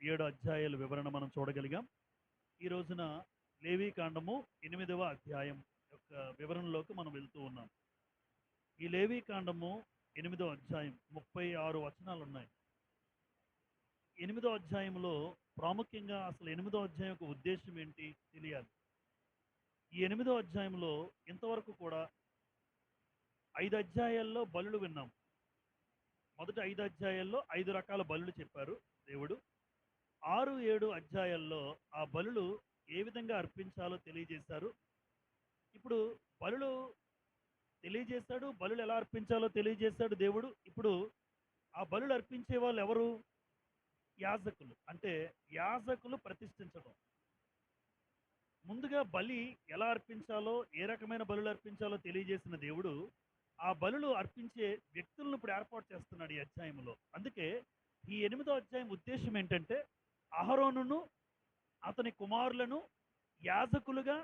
7 అధ్యాయాల వివరణ మనం చూడగలిగాం. ఈ రోజున లేవీ కాండము 8వ అధ్యాయం యొక్క వివరణలోకి మనం వెళ్తూ ఉన్నాం. ఈ లేవీ కాండము 8వ అధ్యాయం 36 వచనాలు ఉన్నాయి. 8వ అధ్యాయంలో ప్రాముఖ్యంగా అసలు 8వ అధ్యాయం యొక్క ఉద్దేశం ఏంటి తెలియాలి. ఈ 8వ అధ్యాయంలో ఇంతవరకు కూడా 5 అధ్యాయాల్లో బలులు విన్నాం. మొదటి 5 అధ్యాయాల్లో 5 రకాల బలులు చెప్పారు దేవుడు. 6, 7 అధ్యాయాల్లో ఆ బలులు ఏ విధంగా అర్పించాలో తెలియజేశారు. ఇప్పుడు బలులు తెలియజేశాడు, బలులు ఎలా అర్పించాలో తెలియజేశాడు దేవుడు. ఇప్పుడు ఆ బలులు అర్పించే వాళ్ళు ఎవరు? యాజకులు. అంటే యాజకులు ప్రతిష్ఠించడం. ముందుగా బలి ఎలా అర్పించాలో, ఏ రకమైన బలులు అర్పించాలో తెలియజేసిన దేవుడు ఆ బలులు అర్పించే వ్యక్తులను ఇప్పుడు ఏర్పాటు చేస్తున్నాడు ఈ అధ్యాయంలో. అందుకే ఈ 8వ అధ్యాయం ఉద్దేశం ఏంటంటే అహరోనును అతని కుమారులను యాజకులుగా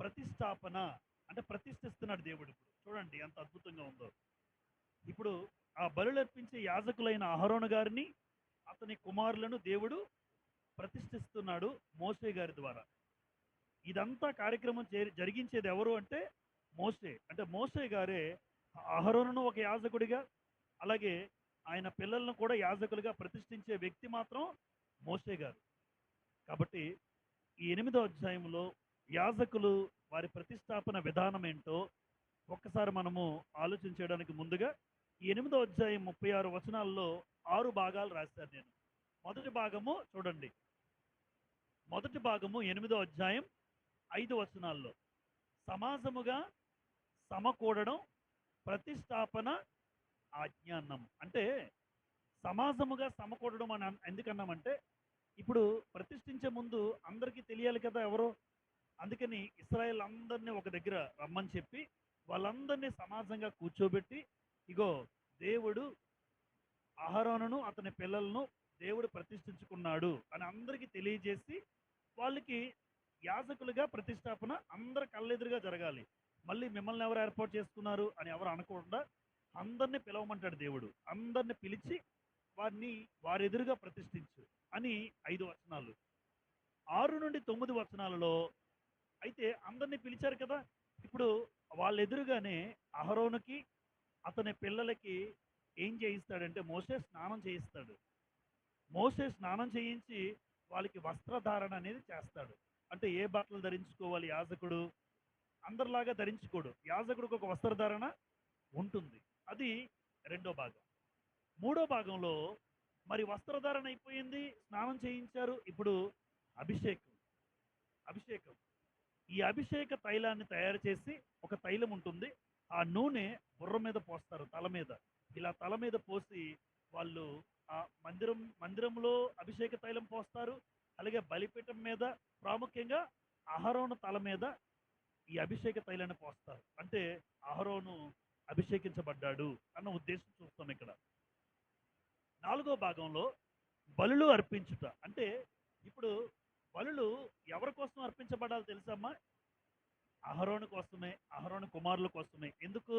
ప్రతిష్టాపన, అంటే ప్రతిష్ఠిస్తున్నాడు దేవుడు. ఇప్పుడు చూడండి ఎంత అద్భుతంగా ఉందో. ఇప్పుడు ఆ బలులు అర్పించే యాజకులైన అహరోను గారిని అతని కుమారులను దేవుడు ప్రతిష్ఠిస్తున్నాడు మోషే గారి ద్వారా. ఇదంతా కార్యక్రమం జరిగించేది ఎవరు అంటే మోషే. అంటే మోషే గారే అహరోనును ఒక యాజకుడిగా, అలాగే ఆయన పిల్లలను కూడా యాజకులుగా ప్రతిష్ఠించే వ్యక్తి మాత్రం మోషే గారు. కాబట్టి ఈ 8వ అధ్యాయంలో యాజకులు వారి ప్రతిష్టాపన విధానం ఏంటో ఒక్కసారి మనము ఆలోచించడానికి ముందుగా ఈ 8వ అధ్యాయం 36 వచనాల్లో 6 భాగాలు రాశాను నేను. మొదటి భాగము చూడండి. మొదటి భాగము 8వ అధ్యాయం 5 వచనాల్లో సమాజముగా సమకూడడం, ప్రతిష్టాపన, ఆజ్ఞానం. అంటే సమాజముగా సమకూడడం అని ఎందుకన్నామంటే ఇప్పుడు ప్రతిష్ఠించే ముందు అందరికీ తెలియాలి కదా ఎవరో. అందుకని ఇశ్రాయేల్ అందరినీ ఒక దగ్గర రమ్మని చెప్పి వాళ్ళందరినీ సమాజంగా కూర్చోబెట్టి, ఇగో దేవుడు అహరోనును అతని పిల్లలను దేవుడు ప్రతిష్ఠించుకున్నాడు అని అందరికీ తెలియజేసి వాళ్ళకి యాజకులుగా ప్రతిష్టాపన అందరి కళ్ళెదురుగా జరగాలి. మళ్ళీ మిమ్మల్ని ఎవరు ఏర్పాటు చేసుకున్నారు అని ఎవరు అనకుండా అందరినీ పిలవమంటాడు దేవుడు. అందరిని పిలిచి వారిని వారెదురుగా ప్రతిష్ఠించు అని 5 వచనాలు. 6 నుండి 9 వచనాలలో అయితే అందరినీ పిలిచారు కదా. ఇప్పుడు వాళ్ళ ఎదురుగానే అహరోనుకి అతని పిల్లలకి ఏం చేయిస్తాడంటే మోషే స్నానం చేయిస్తాడు. మోషే స్నానం చేయించి వాళ్ళకి వస్త్రధారణ అనేది చేస్తాడు. అంటే ఏ బట్టలు ధరించుకోవాలి యాజకుడు? అందరిలాగా ధరించుకోడు. యాజకుడికి ఒక వస్త్రధారణ ఉంటుంది. అది 2వ భాగం. 3వ భాగంలో మరి వస్త్రధారణ అయిపోయింది, స్నానం చేయించారు. ఇప్పుడు అభిషేకం. అభిషేకం ఈ అభిషేక తైలాన్ని తయారు చేసి ఒక తైలం ఉంటుంది. ఆ నూనె బుర్ర మీద పోస్తారు, తల మీద. ఇలా తల మీద పోసి వాళ్ళు ఆ మందిరంలో అభిషేక తైలం పోస్తారు. అలాగే బలిపీఠం మీద ప్రాముఖ్యంగా అహరోను తల మీద ఈ అభిషేక తైలాన్ని పోస్తారు. అంటే అహరోను అభిషేకించబడ్డాడు అన్న ఉద్దేశం చూస్తాం ఇక్కడ. 4వ భాగంలో బలులు అర్పించుట. అంటే ఇప్పుడు బలులు ఎవరి కోసం అర్పించబడాలి తెలుసమ్మా? అహరోను కోసమే, అహరోను కుమారుల కోసమే. ఎందుకు?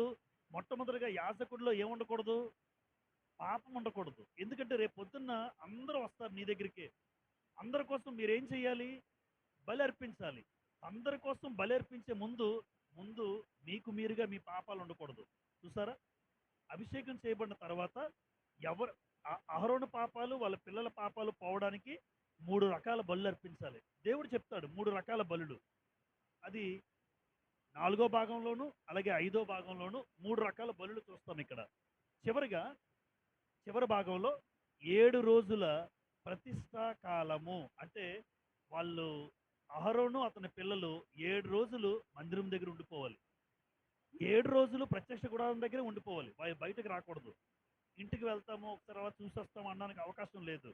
మొట్టమొదటిగా యాజకుడిలో ఏముండకూడదు? పాపం ఉండకూడదు. ఎందుకంటే రేపు పొద్దున్న అందరూ వస్తారు నీ దగ్గరికి. అందరి కోసం మీరేం చేయాలి? బలి అర్పించాలి. అందరి కోసం బలి అర్పించే ముందు మీకు మీరుగా మీ పాపాలు ఉండకూడదు. చూసారా? అభిషేకం చేయబడిన తర్వాత ఎవరు అహరోను పాపాలు వాళ్ళ పిల్లల పాపాలు పోవడానికి 3 రకాల బలులు అర్పించాలి. దేవుడు చెప్తాడు 3 రకాల బలులు. అది 4వ భాగంలోను అలాగే 5వ భాగంలోను 3 రకాల బలులు చూస్తాం ఇక్కడ. చివరి భాగంలో 7 రోజుల ప్రతిష్టా కాలము. అంటే వాళ్ళు అహరోను అతని పిల్లలు 7 రోజులు మందిరం దగ్గర ఉండిపోవాలి. 7 రోజులు ప్రత్యక్ష గుడారం దగ్గరే ఉండిపోవాలి. బయటకు రాకూడదు. ఇంటికి వెళ్తాము ఒకసారి చూసి వస్తాము అనడానికి అవకాశం లేదు.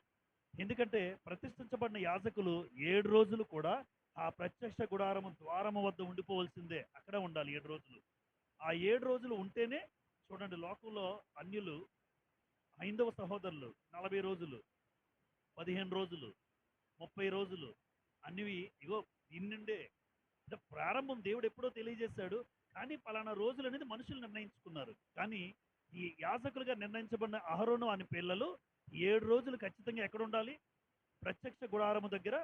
ఎందుకంటే ప్రతిష్ఠించబడిన యాజకులు 7 రోజులు కూడా ఆ ప్రత్యక్ష గుడారము ద్వారము వద్ద ఉండిపోవలసిందే. అక్కడే ఉండాలి 7 రోజులు. ఆ 7 రోజులు ఉంటేనే చూడండి, లోకంలో అన్యులు హైందవ సహోదరులు 40 రోజులు, 15 రోజులు, 30 రోజులు అన్నివి ఇగో ఇన్నుండే. అంటే ప్రారంభం దేవుడు ఎప్పుడో తెలియజేశాడు. కానీ పలానా రోజులు అనేది మనుషులు నిర్ణయించుకున్నారు. కానీ ఈ యాజకులుగా నిర్ణయించబడిన అహరోను అని పిల్లలు 7 రోజులు ఖచ్చితంగా ఎక్కడ ఉండాలి? ప్రత్యక్ష గుడారము దగ్గర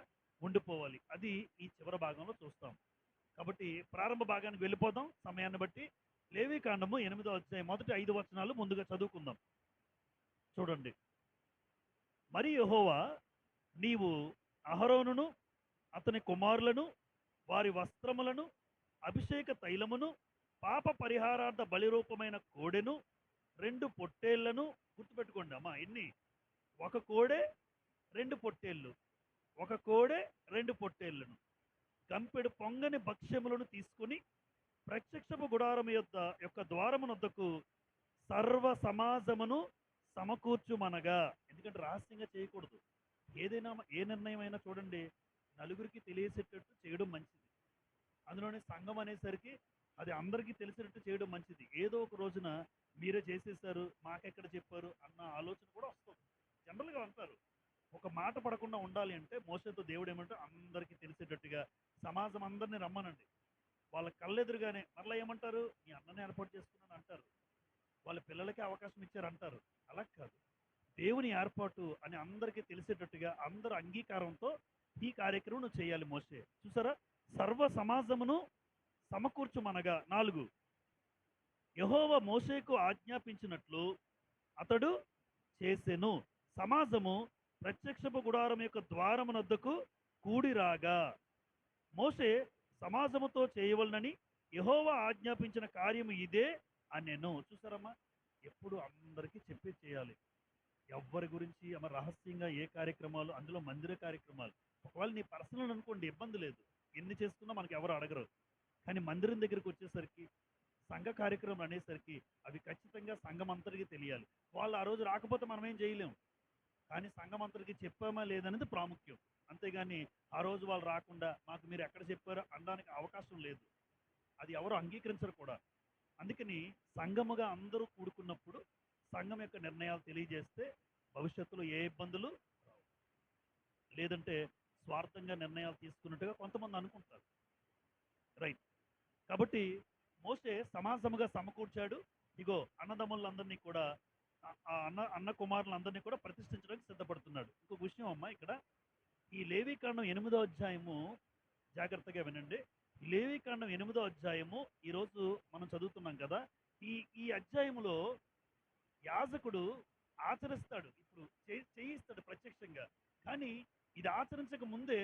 ఉండిపోవాలి. అది ఈ చివరి భాగంలో చూస్తాం. కాబట్టి ప్రారంభ భాగానికి వెళ్ళిపోదాం సమయాన్ని బట్టి. లేవీకాండము 8వ అధ్యాయం మొదటి 5 వచనాలు ముందుగా చదువుకుందాం. చూడండి. మరి యెహోవా నీవు అహరోనును అతని కుమారులను వారి వస్త్రములను అభిషేక తైలమును పాప పరిహారార్థ బలిరూపమైన కోడెను 2 పొట్టేళ్లను, గుర్తుపెట్టుకోండి అమ్మా, ఎన్ని? ఒక కోడె 2 పొట్టేళ్ళు, ఒక కోడె 2 పొట్టేళ్లను, గంపెడు పొంగని భక్ష్యములను తీసుకుని ప్రత్యక్షపు గుడారం యొక్క ద్వారమునొద్దకు సర్వ సమాజమును సమకూర్చుమనగా. ఎందుకంటే రహస్యంగా చేయకూడదు. ఏదైనా ఏ నిర్ణయం అయినా చూడండి, నలుగురికి తెలియసేటట్టు చేయడం మంచిది. అందులోనే సంఘం అనేసరికి అది అందరికీ తెలిసినట్టు చేయడం మంచిది. ఏదో ఒక రోజున మీరే చేసేసారు, మాకెక్కడ చెప్పారు అన్న ఆలోచన కూడా వస్తుంది. జనరల్గా అంటారు, ఒక మాట పడకుండా ఉండాలి అంటే మోసేతో దేవుడు ఏమంటే అందరికీ తెలిసేటట్టుగా సమాజం అందరినీ రమ్మనండి. వాళ్ళ కళ్ళెదురుగానే మరలా ఏమంటారు, మీ అన్నని ఏర్పాటు చేసుకున్నాను అంటారు, వాళ్ళ పిల్లలకి అవకాశం ఇచ్చారు అంటారు. అలా కాదు, దేవుని ఏర్పాటు అని అందరికీ తెలిసేటట్టుగా అందరు అంగీకారంతో ఈ కార్యక్రమం నువ్వు చేయాలి మోసే. చూసారా, సర్వ సమాజమును సమకూర్చుమనగా. 4, యెహోవా మోసేకు ఆజ్ఞాపించినట్లు అతడు చేసెను. సమాజము ప్రత్యక్షపు గుడారం యొక్క ద్వారమునొద్దకు కూడిరాగా మోసే సమాజముతో చేయవలనని యెహోవా ఆజ్ఞాపించిన కార్యము ఇదే అనెను. చూసారమ్మా, ఎప్పుడు అందరికీ చెప్పి చేయాలి. ఎవ్వరి గురించి రహస్యంగా ఏ కార్యక్రమాలు, అందులో మందిర కార్యక్రమాలు, ఒకవేళ నీ పర్సనల్ అనుకోండి ఇబ్బంది లేదు, ఎన్ని చేసుకున్నా మనకి ఎవరు అడగరు. కానీ మందిరం దగ్గరికి వచ్చేసరికి, సంఘ కార్యక్రమం అనేసరికి అవి ఖచ్చితంగా సంఘం అంతటికి తెలియాలి. వాళ్ళు ఆ రోజు రాకపోతే మనం ఏం చేయలేము, కానీ సంఘం అంతటికి చెప్పామా లేదనేది ప్రాముఖ్యం. అంతేగాని ఆ రోజు వాళ్ళు రాకుండా మాకు మీరు ఎక్కడ చెప్పారో అనడానికి అవకాశం లేదు. అది ఎవరు అంగీకరించరు కూడా. అందుకని సంఘముగా అందరూ కూడుకున్నప్పుడు సంఘం యొక్క నిర్ణయాలు తెలియజేస్తే భవిష్యత్తులో ఏ ఇబ్బందులు రావు. లేదంటే స్వార్థంగా నిర్ణయాలు తీసుకున్నట్టుగా కొంతమంది అనుకుంటారు. రైట్. కాబట్టి మోసే సమాజముగా సమకూర్చాడు. ఇగో అన్నదమ్ములందరినీ కూడా, అన్న కుమారులందరినీ కూడా ప్రతిష్ఠించడానికి సిద్ధపడుతున్నాడు. ఇంకొక విషయం అమ్మా, ఇక్కడ ఈ లేవీకాండం 8వ అధ్యాయము జాగ్రత్తగా వినండి. లేవీకాండం 8వ అధ్యాయము ఈరోజు మనం చదువుతున్నాం కదా. ఈ అధ్యాయములో యాజకుడు ఆచరిస్తాడు, ఇప్పుడు చేయిస్తాడు ప్రత్యక్షంగా. కానీ ఇది ఆచరించక ముందే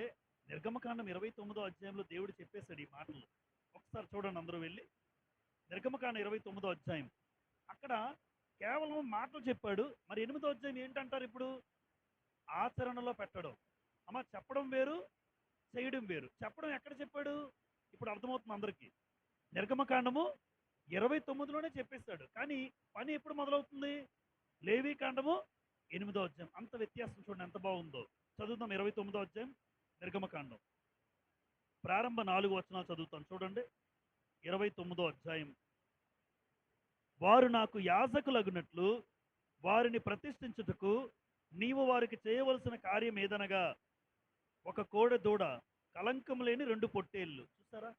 నిర్గమకాండం 29వ అధ్యాయంలో దేవుడు చెప్పేశాడు ఈ మాటలు. ఒకసారి చూడండి, అందరూ వెళ్ళి నిర్గమకాండం 29వ అధ్యాయం. అక్కడ కేవలం మాటలు చెప్పాడు. మరి 8వ అధ్యాయం ఏంటంటారు ఇప్పుడు? ఆచరణలో పెట్టడం. అమ్మ, చెప్పడం వేరు, చేయడం వేరు. చెప్పడం ఎక్కడ చెప్పాడు? ఇప్పుడు అర్థమవుతుంది అందరికీ. నిర్గమకాండము 29లోనే చెప్పేస్తాడు, కానీ పని ఎప్పుడు మొదలవుతుంది? లేవీకాండము 8వ అధ్యాయం. అంత వ్యత్యాసం చూడండి ఎంత బాగుందో. చదువుతాం 29వ అధ్యాయం నిర్గమకాండం ప్రారంభ 4 వచనాలు చదువుతాం చూడండి. 29వ అధ్యాయం. వారు నాకు యాజకులగునట్లు వారిని ప్రతిష్ఠించుటకు నీవు వారికి చేయవలసిన కార్యం ఏదనగా ఒక కోడె దూడ, కలంకం లేని 2 పొట్టేళ్ళు. చూసారా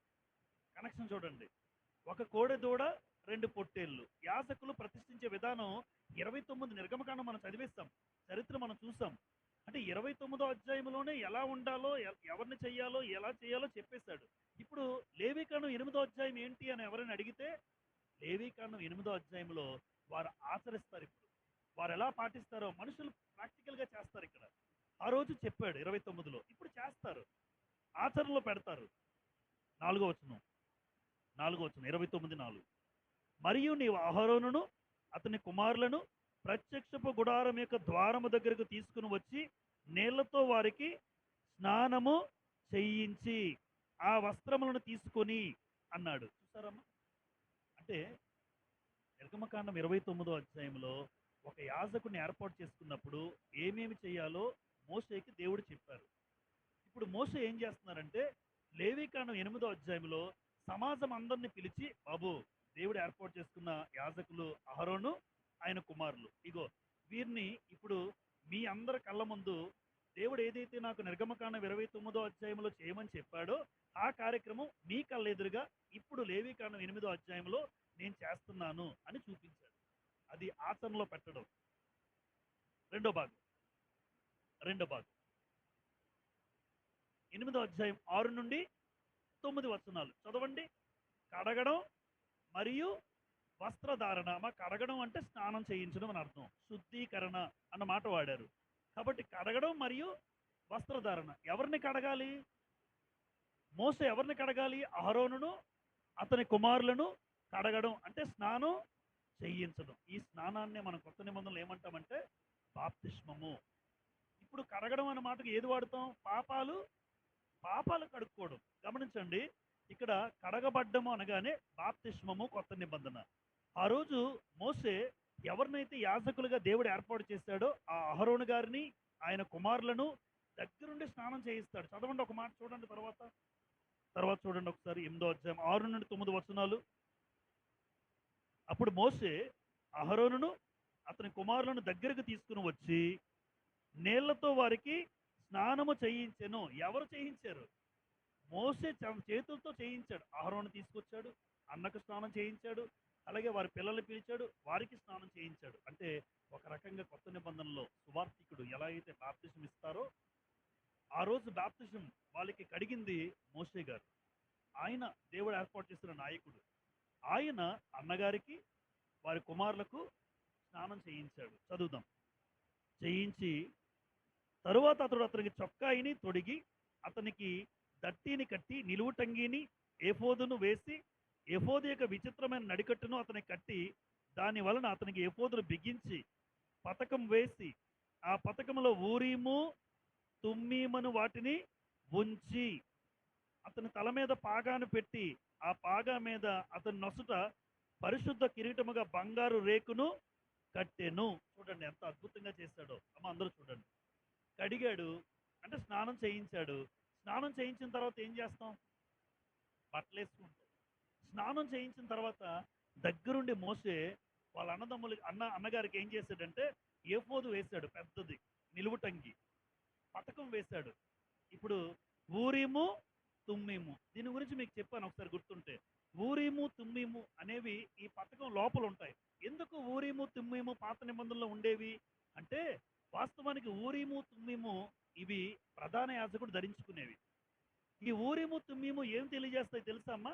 కనెక్షన్ చూడండి. ఒక కోడె దూడ, 2 పొట్టేళ్ళు. యాజకులు ప్రతిష్ఠించే విధానం 29 నిర్గమకాండం మనం చదివేస్తాం, చరిత్ర మనం చూసాం. అంటే 29వ అధ్యాయంలోనే ఎలా ఉండాలో, ఎవరిని చెయ్యాలో, ఎలా చేయాలో చెప్పేశాడు. ఇప్పుడు లేవీకాండం 8వ అధ్యాయం ఏంటి అని ఎవరైనా అడిగితే, లేవీకాండం 8వ అధ్యాయంలో వారు ఆచరిస్తారు. ఇప్పుడు వారు ఎలా పాటిస్తారో మనుషులు ప్రాక్టికల్గా చేస్తారు. ఇక్కడ ఆ రోజు చెప్పాడు 29లో, ఇప్పుడు చేస్తారు, ఆచరణలో పెడతారు. 4వ వచనం 29:4. మరియు నీవు అహరోనును అతని కుమారులను ప్రత్యక్షపు గుడారం యొక్క ద్వారము దగ్గరకు తీసుకుని వచ్చి నీళ్లతో వారికి స్నానము చేయించి ఆ వస్త్రములను తీసుకొని అన్నాడు. చూసారమ్మా, అంటే నిర్గమకాండం 29వ అధ్యాయంలో ఒక యాజకుడిని ఏర్పాటు చేసుకున్నప్పుడు ఏమేమి చేయాలో మోసేకి దేవుడు చెప్పారు. ఇప్పుడు మోసే ఏం చేస్తున్నారంటే లేవీకాండం 8వ అధ్యాయంలో సమాజం అందరిని పిలిచి, బాబు దేవుడు ఏర్పాటు చేసుకున్న యాజకులు అహరోను, ఆయన కుమారులు, ఇగో వీరిని ఇప్పుడు మీ అందరి కళ్ళ ముందు దేవుడు ఏదైతే నాకు నిర్గమకాండం 29వ అధ్యాయంలో చేయమని చెప్పాడో ఆ కార్యక్రమం మీ కళ్ళ ఎదురుగా ఇప్పుడు లేవీకాండం 8వ అధ్యాయంలో నేను చేస్తున్నాను అని చూపించాడు. అది ఆచరణలో పెట్టడం. రెండో భాగం. 8వ అధ్యాయం 6 నుండి 9 వచనాలు చదవండి. కడగడం మరియు వస్త్రధారణ. కడగడం అంటే స్నానం చేయించడం అని అర్థం. శుద్ధీకరణ అన్న మాట వాడారు. కాబట్టి కడగడం మరియు వస్త్రధారణ. ఎవరిని కడగాలి? మోసే ఎవరిని కడగాలి? అహరోనును అతని కుమారులను కడగడం అంటే స్నానం చేయించడం. ఈ స్నానాన్ని మనం కొత్త నిబంధనలు ఏమంటామంటే బాప్తిస్మము. ఇప్పుడు కడగడం అనే మాటకు ఏది వాడతాం? పాపాలు కడుక్కోవడం. గమనించండి, ఇక్కడ కడగబడ్డము అనగానే బాప్తిస్మము కొత్త నిబంధన. ఆ రోజు మోసే ఎవరినైతే యాజకులుగా దేవుడు ఏర్పాటు చేశాడో ఆ అహరోను గారిని ఆయన కుమారులను దగ్గరుండి స్నానం చేయిస్తాడు. చదవండి ఒక మాట చూడండి. తర్వాత చూడండి ఒకసారి 8వ అధ్యాయం 6 నుండి 9 వచనాలు. అప్పుడు మోసే అహరోనును అతని కుమారులను దగ్గరకు తీసుకుని వచ్చి నీళ్లతో వారికి స్నానము చేయించెను. ఎవరు చేయించారు? మోసే చేతులతో చేయించాడు. అహరోను తీసుకొచ్చాడు, అన్నకు స్నానం చేయించాడు, అలాగే వారి పిల్లల్ని పిలిచాడు, వారికి స్నానం చేయించాడు. అంటే ఒక రకంగా కొత్త నిబంధనలో సువార్థికుడు ఎలా అయితే బాప్తిజం ఇస్తారో ఆ రోజు బాప్తిజం వాళ్ళకి కడిగింది మోసే గారు. ఆయన దేవుడు ఏర్పాటు చేసిన నాయకుడు. ఆయన అన్నగారికి వారి కుమారులకు స్నానం చేయించాడు. చదువుదాం. చేయించి తరువాత అతనికి చొక్కాయిని తొడిగి అతనికి దట్టిని కట్టి నిలువుటంగిని ఏఫోదును వేసి ఏఫోదు యొక్క విచిత్రమైన నడికట్టును అతనికి కట్టి దాని వలన అతనికి ఏఫోదును బిగించి పతకం వేసి ఆ పతకంలో ఊరీము తుమ్మీమను వాటిని ఉంచి అతని తల మీద పాగాను పెట్టి ఆ పాగా మీద అతని నొసుట పరిశుద్ధ కిరీటముగా బంగారు రేకును కట్టెను. చూడండి ఎంత అద్భుతంగా చేశాడో. అందరూ చూడండి. కడిగాడు అంటే స్నానం చేయించాడు. స్నానం చేయించిన తర్వాత ఏం చేస్తాం? బట్టలు వేసుకుంటాం. స్నానం చేయించిన తర్వాత దగ్గరుండి మోసే వాళ్ళ అన్నగారికి ఏం చేశాడంటే ఏఫోదు వేశాడు, పెద్దది నిలువుటంగి, పతకం వేశాడు. ఇప్పుడు ఊరీము తుమ్మీము, దీని గురించి మీకు చెప్పాను ఒకసారి గుర్తుంటే. ఊరీము తుమ్మీము అనేవి ఈ పతకం లోపల ఉంటాయి. ఎందుకు ఊరీము తుమ్మీము పాత నిబంధనలో ఉండేవి అంటే వాస్తవానికి ఊరీము తుమ్మీము ఇవి ప్రధాన యాజకుడు ధరించుకునేవి. ఈ ఊరీము తుమ్మీము ఏం తెలియజేస్తాయి తెలుసా అమ్మా?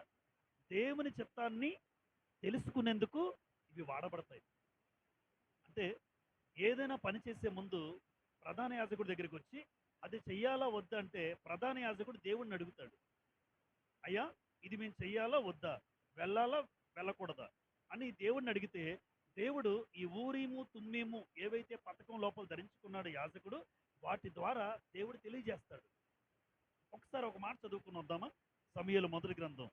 దేవుని చిత్తాన్ని తెలుసుకునేందుకు ఇవి వాడబడతాయి. అంటే ఏదైనా పని చేసే ముందు ప్రధాన యాజకుడి దగ్గరికి వచ్చి అది చెయ్యాలా వద్దా అంటే ప్రధాన యాజకుడు దేవుడిని అడుగుతాడు. అయ్యా ఇది మేము చెయ్యాలా వద్దా, వెళ్ళాలా వెళ్ళకూడదా అని దేవుడిని అడిగితే దేవుడు ఈ ఊరీము తుమ్మీము ఏవైతే పథకం లోపల ధరించుకున్నాడు యాజకుడు వాటి ద్వారా దేవుడు తెలియజేస్తాడు. ఒకసారి ఒక మాట చదువుకుని వద్దామా? సమూయేలు మొదటి గ్రంథం.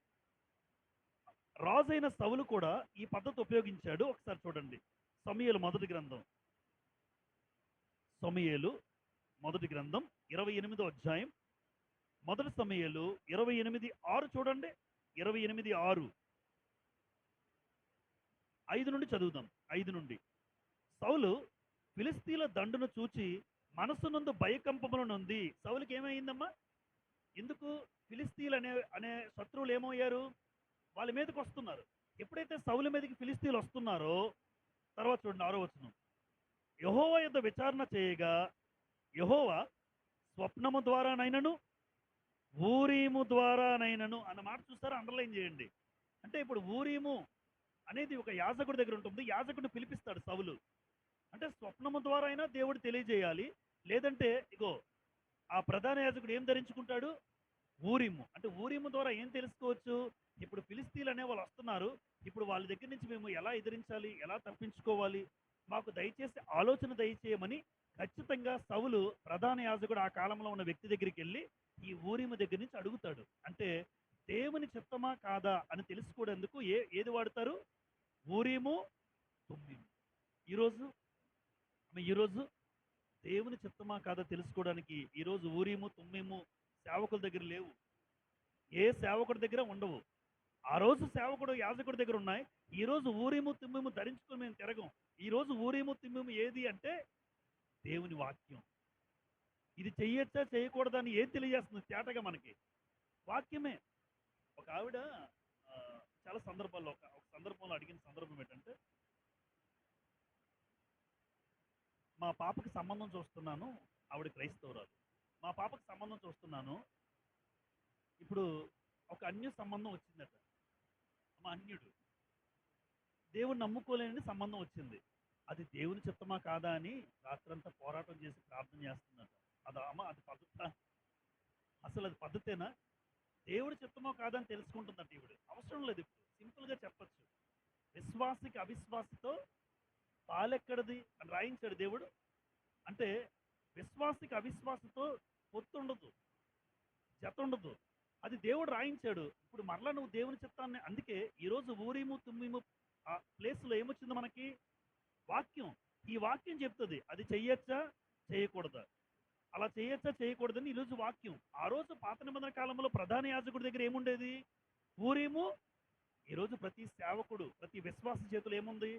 రాజైన సౌలు కూడా ఈ పద్ధతి ఉపయోగించాడు. ఒకసారి చూడండి. సమూయేలు మొదటి గ్రంథం 28వ అధ్యాయం. మొదటి సమూయేలు 28:6 చూడండి. 28:6 5 నుండి చదువుదాం. 5 నుండి. సౌలు ఫిలిస్తీన్ల దండును చూచి మనస్సునందు భయకంపములు నొంది. సౌలుకి ఏమైందమ్మా? ఎందుకు? ఫిలిస్తీన్లు అనే శత్రువులు ఏమయ్యారు? వాళ్ళ మీదకి వస్తున్నారు. ఎప్పుడైతే సౌలు మీదకి ఫిలిస్తీన్లు వస్తున్నారో తర్వాత చూడండి 6వ వచనం. యెహోవా యొద్ద విచారణ చేయగా యెహోవా స్వప్నము ద్వారానైనను ఊరీము ద్వారానైనను అన్న మాట చూస్తారా? అండర్లైన్ చేయండి. అంటే ఇప్పుడు ఊరీము అనేది ఒక యాజకుడి దగ్గర ఉంటుంది. యాజకుడిని పిలిపిస్తాడు సౌలు. అంటే స్వప్నము ద్వారా అయినా దేవుడు తెలియజేయాలి. లేదంటే ఇగో ఆ ప్రధాన యాజకుడు ఏం ధరించుకుంటాడు? ఊరీము. అంటే ఊరీము ద్వారా ఏం తెలుసుకోవచ్చు? ఇప్పుడు ఫిలిస్తీన్లు అనే వాళ్ళు వస్తున్నారు. ఇప్పుడు వాళ్ళ దగ్గర నుంచి మేము ఎలా ఎదిరించాలి, ఎలా తప్పించుకోవాలి, మాకు దయచేసి ఆలోచన దయచేయమని ఖచ్చితంగా సౌలు ప్రధాన యాజకుడు ఆ కాలంలో ఉన్న వ్యక్తి దగ్గరికి వెళ్ళి ఈ ఊరీము దగ్గర నుంచి అడుగుతాడు. అంటే దేవుని చిత్తమా కాదా అని తెలుసుకోవడానికి ఏది వాడతారు? ఊరీము తుమ్మీము. ఈరోజు దేవుని చిత్తమా కాదా తెలుసుకోవడానికి ఈరోజు ఊరీము తుమ్మీము సేవకుల దగ్గర లేవు. ఏ సేవకుడి దగ్గర ఉండవు. ఆ రోజు సేవకుడు యాజకుడి దగ్గర ఉన్నాయి. ఈ రోజు ఊరీము తుమ్మీము ధరించుకుని మేము తిరగం. ఈ రోజు ఊరీము తుమ్మీము ఏది అంటే దేవుని వాక్యం. ఇది చెయ్యొచ్చా చేయకూడదా అని ఏం తెలియజేస్తుంది తేటగా మనకి? వాక్యమే. ఒక ఆవిడ చాలా సందర్భాల్లో ఒక సందర్భంలో అడిగిన సందర్భం ఏంటంటే, మా పాపకి సంబంధం చూస్తున్నాను. ఆవిడ క్రైస్తవురాలు. మా పాపకి సంబంధం చూస్తున్నాను. ఇప్పుడు ఒక అన్య సంబంధం వచ్చిందట. అన్యుడు దేవుని నమ్ముకోలేని సంబంధం వచ్చింది. అది దేవుని చిత్తమా కాదా అని రాత్రంతా పోరాటం చేసి ప్రార్థన చేస్తున్నట. అది పద్ధత? అసలు అది పద్ధతేనా? దేవుడి చిత్తమో కాదని తెలుసుకుంటుందట ఈవిడ. అవసరం లేదు, ఇప్పుడు సింపుల్గా చెప్పచ్చు. విశ్వాసికి అవిశ్వాసితో పాలెక్కడది అని రాయించాడు దేవుడు. అంటే విశ్వాసికి అవిశ్వాసతో పొత్తుండదు, జత ఉండదు. అది దేవుడు రాయించాడు. ఇప్పుడు మరలా నువ్వు దేవుని చిత్తాన్ని, అందుకే ఈరోజు ఊరీము తుమ్మీము ఆ ప్లేస్లో ఏమొచ్చింది మనకి? వాక్యం. ఈ వాక్యం చెప్తుంది అది చెయ్యొచ్చా చేయకూడదా, అలా చేయొచ్చా చేయకూడదని ఈరోజు వాక్యం. ఆ రోజు పాత నిబంధన కాలంలో ప్రధాన యాజకుడి దగ్గర ఏముండేది? ఊరీము. ఈరోజు ప్రతి సేవకుడు, ప్రతి విశ్వాస చేతులు ఏముంది?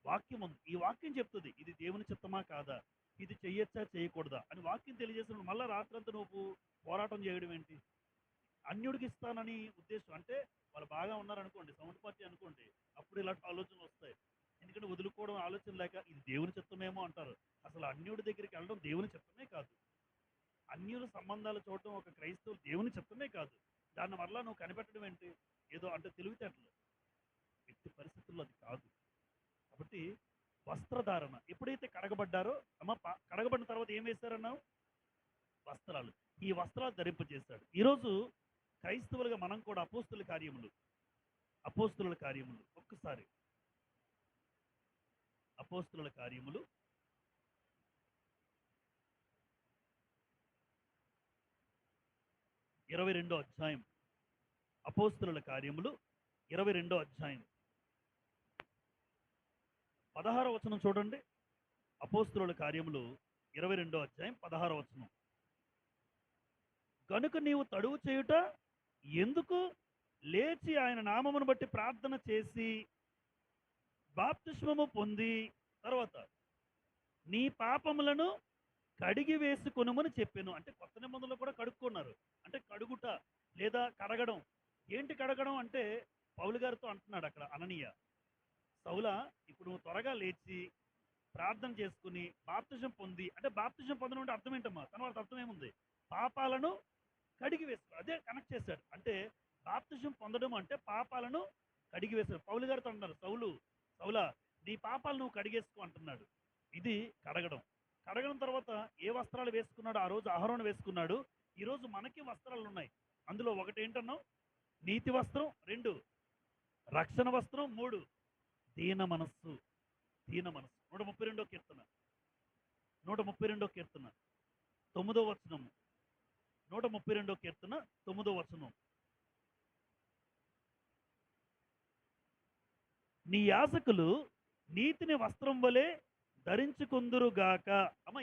వాక్యం ఉంది. ఈ వాక్యం చెప్తుంది ఇది దేవుని చిత్తమా కాదా, ఇది చెయ్యొచ్చా చేయకూడదా అని వాక్యం తెలియజేసిన మళ్ళీ రాత్రంతా నువ్వు పోరాటం చేయడం ఏంటి? అన్యుడికి ఇస్తానని ఉద్దేశం అంటే వాళ్ళు బాగా ఉన్నారనుకోండి, సౌండ్ పార్టీ అనుకోండి, అప్పుడు ఇలాంటి ఆలోచనలు వస్తాయి. ఎందుకంటే వదులుకోవడం ఆలోచన లేక ఇది దేవుని చిత్తమేమో అంటారు. అసలు అన్యుడి దగ్గరికి వెళ్ళడం దేవుని చిత్తమే కాదు. అన్యుల సంబంధాలు చూడటం ఒక క్రైస్తవులు దేవుని చిత్తమే కాదు. దాని వల్ల నువ్వు కనిపెట్టడం ఏంటి? ఏదో అంటే తెలివితేటలు. ఎట్టి పరిస్థితుల్లో అది కాదు. కాబట్టి వస్త్రధారణ ఎప్పుడైతే కడగబడ్డారో, కడగబడిన తర్వాత ఏం వేశారన్నావు? వస్త్రాలు. ఈ వస్త్రాలు ధరింపజేశాడు. ఈరోజు క్రైస్తవులుగా మనం కూడా అపోస్తుల కార్యములు ఒక్కసారి అపోస్తుల కార్యములు 22వ అధ్యాయం. అపోస్తుల కార్యములు 22వ అధ్యాయం 16వ వచనం చూడండి. అపోస్తుల కార్యములు 22వ అధ్యాయం 16వ వచనం. కనుక నీవు తడువు చేయుట ఎందుకు? లేచి ఆయన నామమును బట్టి ప్రార్థన చేసి బాప్తిస్మము పొంది తర్వాత నీ పాపములను కడిగి వేసుకొనుమని చెప్పాను. అంటే కొత్త నిబంధనలు కూడా కడుక్కున్నారు. అంటే కడుగుట లేదా కడగడం. ఏంటి కడగడం అంటే పౌలు గారితో అంటున్నాడు అక్కడ అననీయ, సౌలా ఇప్పుడు నువ్వు త్వరగా లేచి ప్రార్థన చేసుకుని బాప్తిజం పొంది, అంటే బాప్తిజం పొందడం అంటే అర్థం ఏంటమ్మా? తన వాళ్ళ అర్థం ఏముంది? పాపాలను కడిగి వేసుకో. అదే కనెక్ట్ చేశాడు. అంటే బాప్తిజం పొందడం అంటే పాపాలను కడిగి వేశాడు. పౌలు గారితో అంటున్నారు, సౌలా నీ పాపాలు నువ్వు కడిగేసుకో అంటున్నాడు. ఇది కడగడం. కడగడం తర్వాత ఏ వస్త్రాలు వేసుకున్నాడు? ఆ రోజు అహరోను వేసుకున్నాడు. ఈరోజు మనకి వస్త్రాలు ఉన్నాయి. అందులో ఒకటి ఏంటన్నావు? నీతి వస్త్రం. 2 రక్షణ వస్త్రం. 3 దీన మనస్సు. 132వ కీర్తన 9వ వచనము. 132వ కీర్తన 9వ వచనం. నీ యాజకులు నీతిని వస్త్రం వలె ధరించుకుందురుగాక.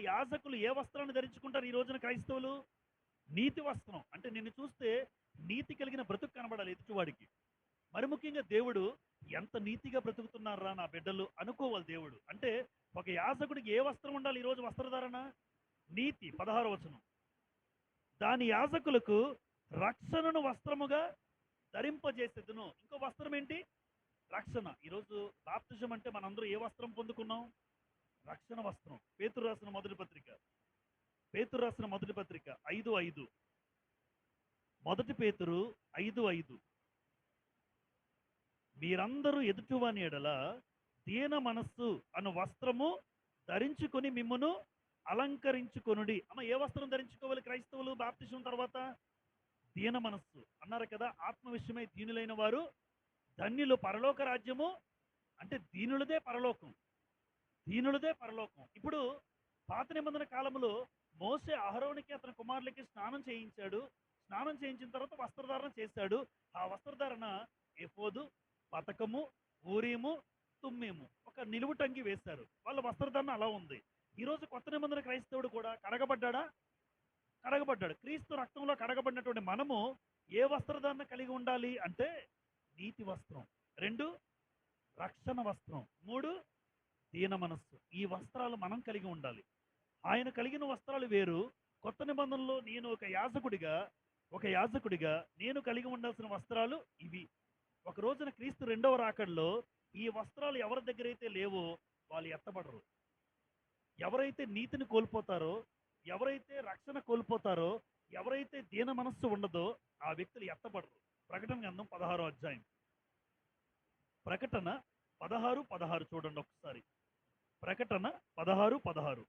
యాజకులు ఏ వస్త్రాన్ని ధరించుకుంటారు ఈ రోజున క్రైస్తవులు? నీతి వస్త్రం. అంటే నిన్ను చూస్తే నీతి కలిగిన బ్రతుకు కనబడాలి ఎదుటివాడికి. మరి ముఖ్యంగా దేవుడు ఎంత నీతిగా బ్రతుకుతున్నారా నా బిడ్డలు అనుకోవాలి దేవుడు. అంటే ఒక యాజకుడికి ఏ వస్త్రం ఉండాలి ఈరోజు? వస్త్రధారణ నీతి. 16వ వచనం. దాని యాజకులకు రక్షణను వస్త్రముగా ధరింపజేసేదును. ఇంకో వస్త్రం ఏంటి? రక్షణ. ఈరోజు బాప్తిజం అంటే మనందరూ ఏ వస్త్రం పొందుకున్నాం? రక్షణ వస్త్రం. పేతురు రాసిన మొదటి పత్రిక 5:5. మొదటి పేతురు 5:5. మీరందరూ ఎదుటివాని ఎడల దీన మనస్సు అను వస్త్రము ధరించుకొని మిమ్మును అలంకరించుకొనుడి. ఏ వస్త్రం ధరించుకోవాలి క్రైస్తవులు బాప్తిజం తర్వాత? దీన మనస్సు అన్నారు కదా. ఆత్మ విషయమై దీనులైన వారు ధన్యులు, పరలోక రాజ్యము. అంటే దీనులదే పరలోకం. ఇప్పుడు పాత నిబంధన కాలంలో మోసే అహరోనికి అతని కుమారులకి స్నానం చేయించాడు. స్నానం చేయించిన తర్వాత వస్త్రధారణ చేశాడు. ఆ వస్త్రధారణ ఎఫోదు, పతకము, ఊరీము, తుమ్మీము, ఒక నిలువుటంగి వేశారు. వాళ్ళ వస్త్రధారణ అలా ఉంది. ఈరోజు కొత్త నిబంధన క్రైస్తవుడు కూడా కడగబడ్డాడు. క్రీస్తు రక్తంలో కడగబడినటువంటి మనము ఏ వస్త్రధారణ కలిగి ఉండాలి అంటే నీతి వస్త్రం. 2 రక్షణ వస్త్రం. 3 దీన మనస్సు. ఈ వస్త్రాలు మనం కలిగి ఉండాలి. ఆయన కలిగిన వస్త్రాలు వేరు. కొత్త నిబంధనలో నేను ఒక యాజకుడిగా నేను కలిగి ఉండాల్సిన వస్త్రాలు ఇవి. ఒక రోజున క్రీస్తు 2వ రాకడలో ఈ వస్త్రాలు ఎవరి దగ్గర అయితే లేవో వాళ్ళు ఎత్తబడరు. ఎవరైతే నీతిని కోల్పోతారో, ఎవరైతే రక్షణ కోల్పోతారో ఎవరైతే దీన మనస్సు ఉండదో ఆ వ్యక్తులు ఎత్తబడరు. ప్రకటన గ్రంథం 16వ అధ్యాయం. ప్రకటన 16:16 చూడండి ఒకసారి. ప్రకటన 16:16.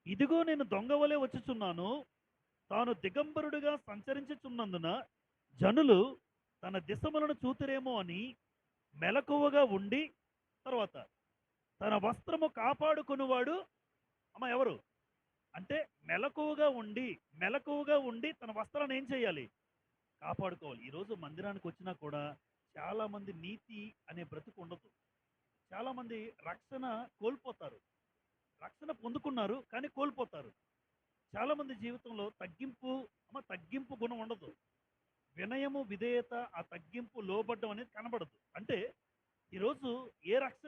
ఇదిగో నేను దొంగవలే వచ్చుచున్నాను. తాను దిగంబరుడుగా సంచరించుచున్నందున జనులు తన దిశములను చూతురేమో అని మెలకువగా ఉండి, తర్వాత తన వస్త్రము కాపాడుకొనువాడు అమ్మ ఎవరు అంటే మెలకువగా ఉండి తన వస్త్రాన్ని ఏం చేయాలి? కాపాడుకోవాలి. ఈరోజు మందిరానికి వచ్చినా కూడా చాలా మంది నీతి అనే బ్రతుకు ఉండదు. చాలా మంది రక్షణ కోల్పోతారు. రక్షణ పొందుకున్నారు కానీ కోల్పోతారు. చాలా మంది జీవితంలో తగ్గింపు గుణం ఉండదు. వినయము, విధేయత, ఆ తగ్గింపు, లోబడ్డం అనేది కనబడదు. అంటే ఈరోజు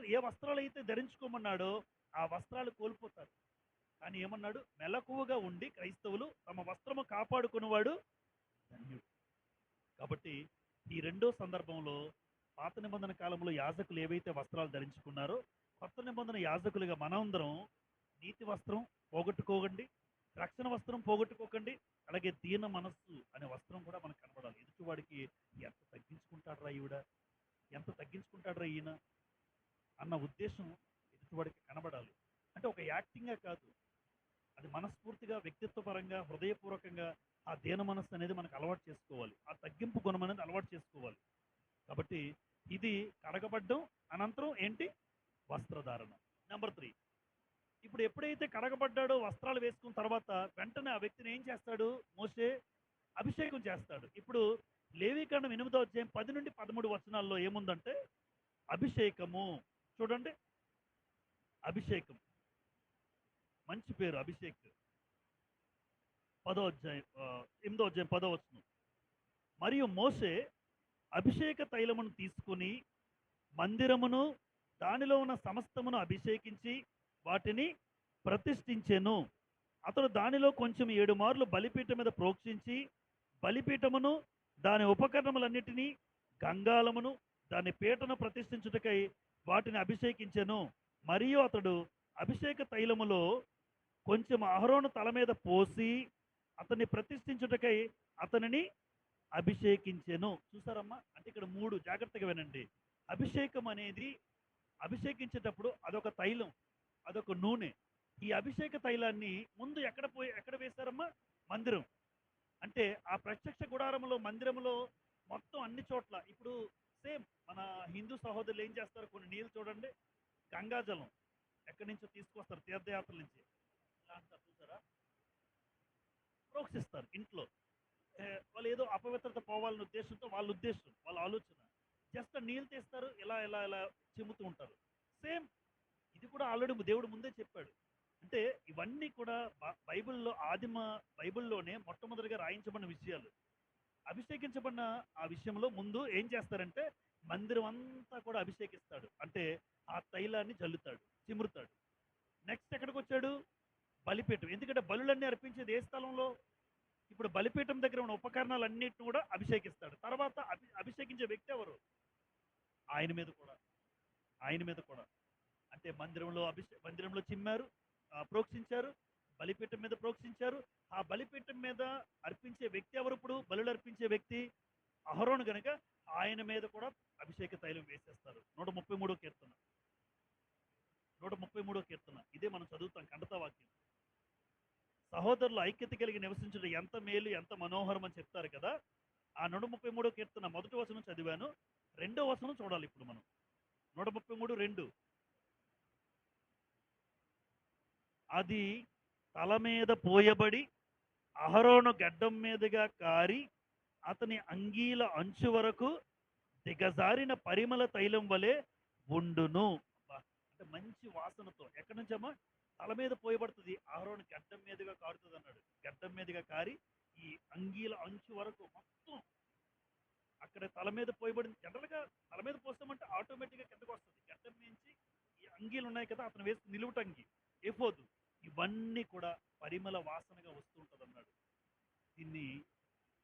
ఏ వస్త్రాలు అయితే ధరించుకోమన్నాడో ఆ వస్త్రాలు కోల్పోతారు. కానీ ఏమన్నాడు? మెలకువగా ఉండి క్రైస్తవులు తమ వస్త్రము కాపాడుకునేవాడు ధన్యుడు. కాబట్టి ఈ రెండో సందర్భంలో పాత నిబంధన కాలంలో యాజకులు ఏవైతే వస్త్రాలు ధరించుకున్నారో, కొత్త నిబంధన యాజకులుగా మనందరం నీతి వస్త్రం పోగొట్టుకోకండి, రక్షణ వస్త్రం పోగొట్టుకోకండి, అలాగే దీన మనస్సు అనే వస్త్రం కూడా మనకు కనబడాలి. ఎదుటివాడికి ఎంత తగ్గించుకుంటాడ్రా ఈయన అన్న ఉద్దేశం ఎదుటివాడికి కనబడాలి. అంటే ఒక యాక్టింగే కాదు, అది మనస్ఫూర్తిగా, వ్యక్తిత్వపరంగా, హృదయపూర్వకంగా ఆ దీన మనస్సు అనేది మనకు అలవాటు చేసుకోవాలి. ఆ తగ్గింపు గుణం అనేది అలవాటు చేసుకోవాలి. కాబట్టి ఇది కడగబడ్డం, అనంతరం ఏంటి? వస్త్రధారణ. నెంబర్ 3. ఇప్పుడు ఎప్పుడైతే కడగబడ్డాడో, వస్త్రాలు వేసుకున్న తర్వాత వెంటనే ఆ వ్యక్తిని ఏం చేస్తాడు? మోషే అభిషేకం చేస్తాడు. ఇప్పుడు లేవీకాండం 8వ అధ్యాయం 10 నుండి 13 వచనాల్లో ఏముందంటే అభిషేకము. చూడండి, అభిషేకం మంచి పేరు, అభిషేక్. 8వ అధ్యాయం 10వ వచనం. మరియు మోషే అభిషేక తైలమును తీసుకుని మందిరమును దానిలో ఉన్న సమస్తమును అభిషేకించి వాటిని ప్రతిష్ఠించెను. అతడు దానిలో కొంచెం 7 మార్లు బలిపీఠం మీద ప్రోక్షించి బలిపీఠమును దాని ఉపకరణములన్నిటినీ, గంగాళమును దాని పీటను ప్రతిష్ఠించుటకై వాటిని అభిషేకించెను. మరియు అతడు అభిషేక తైలములో కొంచెం అహరోను తల మీద పోసి అతన్ని ప్రతిష్ఠించుటకై అతనిని అభిషేకించెను. చూసారమ్మా? అంటే ఇక్కడ 3 జాగ్రత్తగా వినండి. అభిషేకం అనేది అభిషేకించేటప్పుడు అదొక తైలం, అదొక నూనె. ఈ అభిషేక తైలాన్ని ముందు ఎక్కడ వేశారమ్మా? మందిరం. అంటే ఆ ప్రత్యక్ష గుడారంలో, మందిరంలో మొత్తం అన్ని చోట్ల ఇప్పుడు సేమ్ మన హిందూ సహోదరులు ఏం చేస్తారు? కొన్ని నీళ్ళు చూడండి, గంగాజలం ఎక్కడి నుంచో తీసుకొస్తారు, తీర్థయాత్రల నుంచి. ఇలా అంటారు చూసారా? ప్రోక్షిస్తారు ఇంట్లో. వాళ్ళు ఏదో అపవిత్రత పోవాలనే ఉద్దేశంతో, వాళ్ళ ఆలోచన జస్ట్ నీళ్ళు తీస్తారు, ఇలా ఇలా ఇలా చిమ్ముతూ ఉంటారు. సేమ్ ఇది కూడా ఆల్రెడీ దేవుడు ముందే చెప్పాడు. అంటే ఇవన్నీ కూడా బైబిల్లోనే మొట్టమొదటిగా రాయించబడిన విషయాలు. అభిషేకించబడిన ఆ విషయంలో ముందు ఏం చేస్తారంటే మందిరం అంతా కూడా అభిషేకిస్తాడు. అంటే ఆ తైలాన్ని జల్లుతాడు, చిమురుతాడు. నెక్స్ట్ ఎక్కడికి వచ్చాడు? బలిపీఠం. ఎందుకంటే బలులన్నీ అర్పించేది ఏ స్థలంలో? ఇప్పుడు బలిపీఠం దగ్గర ఉన్న ఉపకరణాలన్నిటిని కూడా అభిషేకిస్తాడు. తర్వాత అభిషేకించే వ్యక్తి ఎవరు? ఆయన మీద కూడా అంటే మందిరంలో చిమ్మారు, ప్రోక్షించారు, బలిపీఠం మీద ప్రోక్షించారు. ఆ బలిపీఠం మీద అర్పించే వ్యక్తి ఎవరు? ఇప్పుడు బలులు అర్పించే వ్యక్తి అహరోను గనుక ఆయన మీద కూడా అభిషేక తైలం వేసేస్తారు. 133వ కీర్తన ఇదే మనం చదువుతాం, ఖండతా వాక్యం. సహోదరులు ఐక్యత కలిగి నివసించడం ఎంత మేలు, ఎంత మనోహరం అని చెప్తారు కదా. ఆ 133వ కీర్తన 1వ వచనం చదివాను, 2వ వచనం చూడాలి ఇప్పుడు మనం. 133:2. అది తల మీద పోయబడి అహరోను గడ్డం మీదుగా కారి అతని అంగీల అంచు వరకు దిగజారిన పరిమళ తైలం వలె ఉండును. అంటే మంచి వాసనతో. ఎక్కడి నుంచమ్మా? తల మీద పోయబడుతుంది, అహరోను గడ్డం మీదుగా కారుతుంది అన్నాడు. గడ్డం మీదుగా కారి ఈ అంగీల అంచు వరకు మొత్తం అక్కడ తల మీద పోయబడింది. జనరల్గా తల మీద పోస్తామంటే ఆటోమేటిక్గా కిందకు వస్తుంది. గడ్డం నుంచి ఈ అంగీలు ఉన్నాయి కదా, అతను వేసి నిలువుటంగి, ఏఫోదు, ఇవన్నీ కూడా పరిమళ వాసనగా వస్తూ ఉంటుంది అన్నాడు. దీన్ని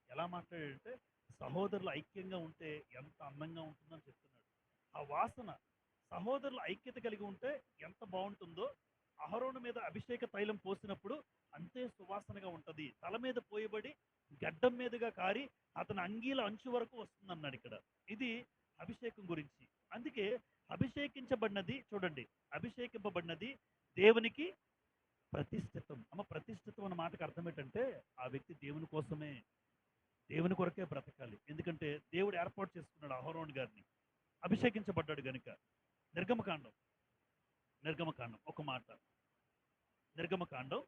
ఎలా మాట్లాడాడంటే సహోదరులు ఐక్యంగా ఉంటే ఎంత అందంగా ఉంటుందని చెప్తున్నాడు. ఆ వాసన, సహోదరులు ఐక్యత కలిగి ఉంటే ఎంత బాగుంటుందో, అహరోను మీద అభిషేక తైలం పోసినప్పుడు అంతే సువాసనగా ఉంటది. తల మీద పోయబడి గడ్డం మీదుగా కారి అతని అంగీల అంచు వరకు వస్తుందన్నాడు ఇక్కడ. ఇది అభిషేకం గురించి. అందుకే అభిషేకించబడినది చూడండి, అభిషేకింపబడినది దేవునికి ప్రతిష్ఠితం. ప్రతిష్ఠితం అన్న మాటకు అర్థం ఏంటంటే ఆ వ్యక్తి దేవుని కోసమే, దేవుని కొరకే బ్రతకాలి. ఎందుకంటే దేవుడు ఏర్పాటు చేసుకున్నాడు అహరోను గారిని, అభిషేకించబడ్డాడు గనుక. నిర్గమకాండం నిర్గమకాండం ఒక మాట, నిర్గమకాండం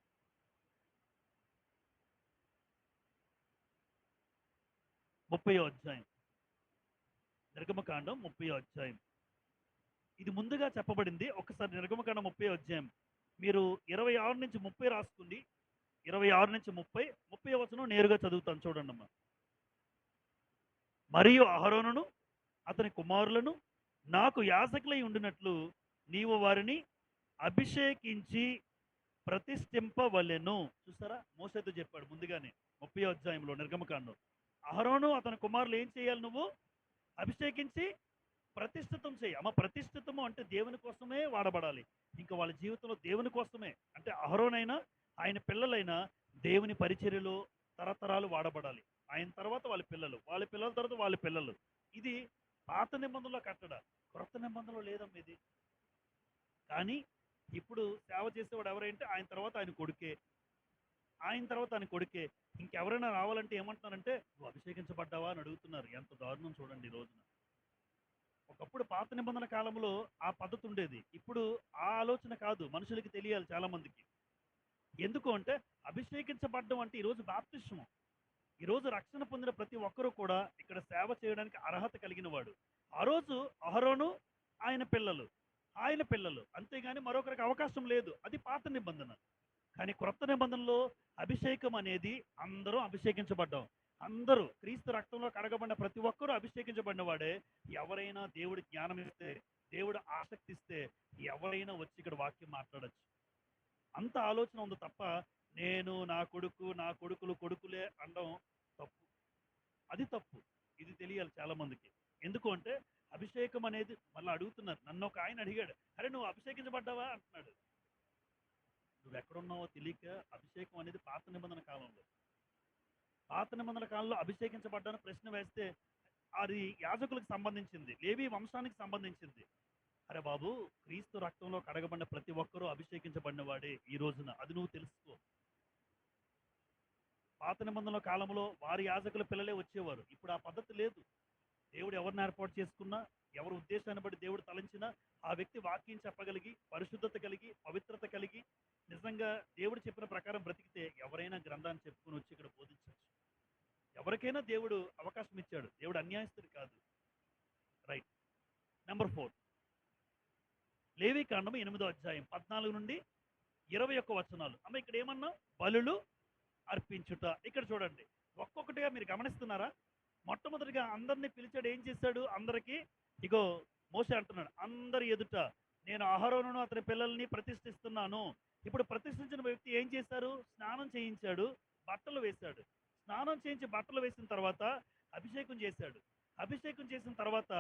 30వ అధ్యాయం. నిర్గమకాండం 30వ అధ్యాయం. ఇది ముందుగా చెప్పబడింది. ఒకసారి నిర్గమకాండం 30వ అధ్యాయం మీరు 26 నుంచి 30 రాసుకోండి. 26 నుంచి 30, 30వ వచనం నేరుగా చదువుతాను చూడండి అమ్మా. మరియు అహరోనును అతని కుమారులను నాకు యాజకులై ఉండినట్లు నీవు వారిని అభిషేకించి ప్రతిష్ఠింపవలెను. చూసారా, మోసేతో చెప్పాడు ముందుగానే 30వ అధ్యాయంలో నిర్గమకాండం. అహరోను అతని కుమారులు ఏం చేయాలి? నువ్వు అభిషేకించి ప్రతిష్ఠితం చేయి. ప్రతిష్ఠితము అంటే దేవుని కోసమే వాడబడాలి. ఇంకా వాళ్ళ జీవితంలో దేవుని కోసమే. అంటే అహరోనైనా ఆయన పిల్లలైనా దేవుని పరిచర్యలో తరతరాలు వాడబడాలి. ఆయన తర్వాత వాళ్ళ పిల్లలు, వాళ్ళ పిల్లల తర్వాత వాళ్ళ పిల్లలు. ఇది పాత నిబంధనలో కట్టడ, క్రొత్త నిబంధనలో లేదమ్మా ఇది. కానీ ఇప్పుడు సేవ చేసేవాడు ఎవరంటే ఆయన తర్వాత ఆయన కొడుకే, ఆయన తర్వాత ఆయన కొడుకే. ఇంకెవరైనా రావాలంటే ఏమంటున్నారంటే నువ్వు అభిషేకించబడ్డావా అని అడుగుతున్నారు. ఎంత దారుణం చూడండి ఈ రోజున. ఒకప్పుడు పాత నిబంధన కాలంలో ఆ పద్ధతి ఉండేది. ఇప్పుడు ఆ ఆలోచన కాదు, మనుషులకి తెలియాలి చాలా మందికి. ఎందుకు అంటే అభిషేకించబడ్డం అంటే ఈరోజు బాప్తిస్మం. ఈరోజు రక్షణ పొందిన ప్రతి ఒక్కరూ కూడా ఇక్కడ సేవ చేయడానికి అర్హత కలిగిన వాడు. ఆ రోజు అహరోను ఆయన పిల్లలు అంతేగాని మరొకరికి అవకాశం లేదు. అది పాత నిబంధన. కానీ క్రొత్త నిబంధనలో అభిషేకం అనేది అందరూ అభిషేకించబడ్డాం. అందరూ క్రీస్తు రక్తంలో కడగబడిన ప్రతి ఒక్కరూ అభిషేకించబడిన వాడే. ఎవరైనా దేవుడి జ్ఞానం ఇస్తే, దేవుడు ఆసక్తి ఇస్తే ఎవరైనా వచ్చి ఇక్కడ వాక్యం మాట్లాడచ్చు. అంత ఆలోచన ఉంది తప్ప నేను నా కొడుకులు కొడుకులే అనడం తప్పు. అది తప్పు. ఇది తెలియాలి చాలా మందికి. ఎందుకు అంటే అభిషేకం అనేది మళ్ళీ అడుగుతున్నారు. నన్ను ఒక ఆయన అడిగాడు, అరే నువ్వు అభిషేకించబడ్డావా అంటున్నాడు. నువ్వు ఎక్కడున్నావో తెలియక అభిషేకం అనేది పాత నిబంధన కాలంలో అభిషేకించబడ్డాను ప్రశ్న వేస్తే అది యాజకులకు సంబంధించింది, లేవి వంశానికి సంబంధించింది. అరే బాబు, క్రీస్తు రక్తంలో కడగబడిన ప్రతి ఒక్కరూ అభిషేకించబడిన వాడే ఈ రోజున. అది నువ్వు తెలుసుకో. పాత నిబంధనల కాలంలో వారి యాజకుల పిల్లలే వచ్చేవారు. ఇప్పుడు ఆ పద్ధతి లేదు. దేవుడు ఎవరిని ఏర్పాటు చేసుకున్నా, ఎవరి ఉద్దేశాన్ని బట్టి దేవుడు తలంచినా ఆ వ్యక్తి వాక్యం చెప్పగలిగి, పరిశుద్ధత కలిగి, పవిత్రత కలిగి, నిజంగా దేవుడు చెప్పిన ప్రకారం బ్రతికితే ఎవరైనా గ్రంథాన్ని చెప్పుకొని వచ్చి ఇక్కడ బోధించవచ్చు. ఎవరికైనా దేవుడు అవకాశం ఇచ్చాడు. దేవుడు అన్యాయస్తుడు కాదు. రైట్. నెంబర్ 4, లేవీకాండం 8వ అధ్యాయం 14 నుండి 21 వచనాలు. ఇక్కడ ఏమన్నా బలులు అర్పించుట. ఇక్కడ చూడండి, ఒక్కొక్కటిగా మీరు గమనిస్తున్నారా? మొట్టమొదటిగా అందరినీ పిలిచాడు. ఏం చేశాడు? అందరికీ ఇగో మోసే అంటున్నాడు, అందరి ఎదుట నేను అహరోనును అతని పిల్లల్ని ప్రతిష్ఠిస్తున్నాను. ఇప్పుడు ప్రతిష్ఠించిన వ్యక్తి ఏం చేశారు? స్నానం చేయించాడు, బట్టలు వేశాడు. స్నానం చేయించి బట్టలు వేసిన తర్వాత అభిషేకం చేశాడు. అభిషేకం చేసిన తర్వాత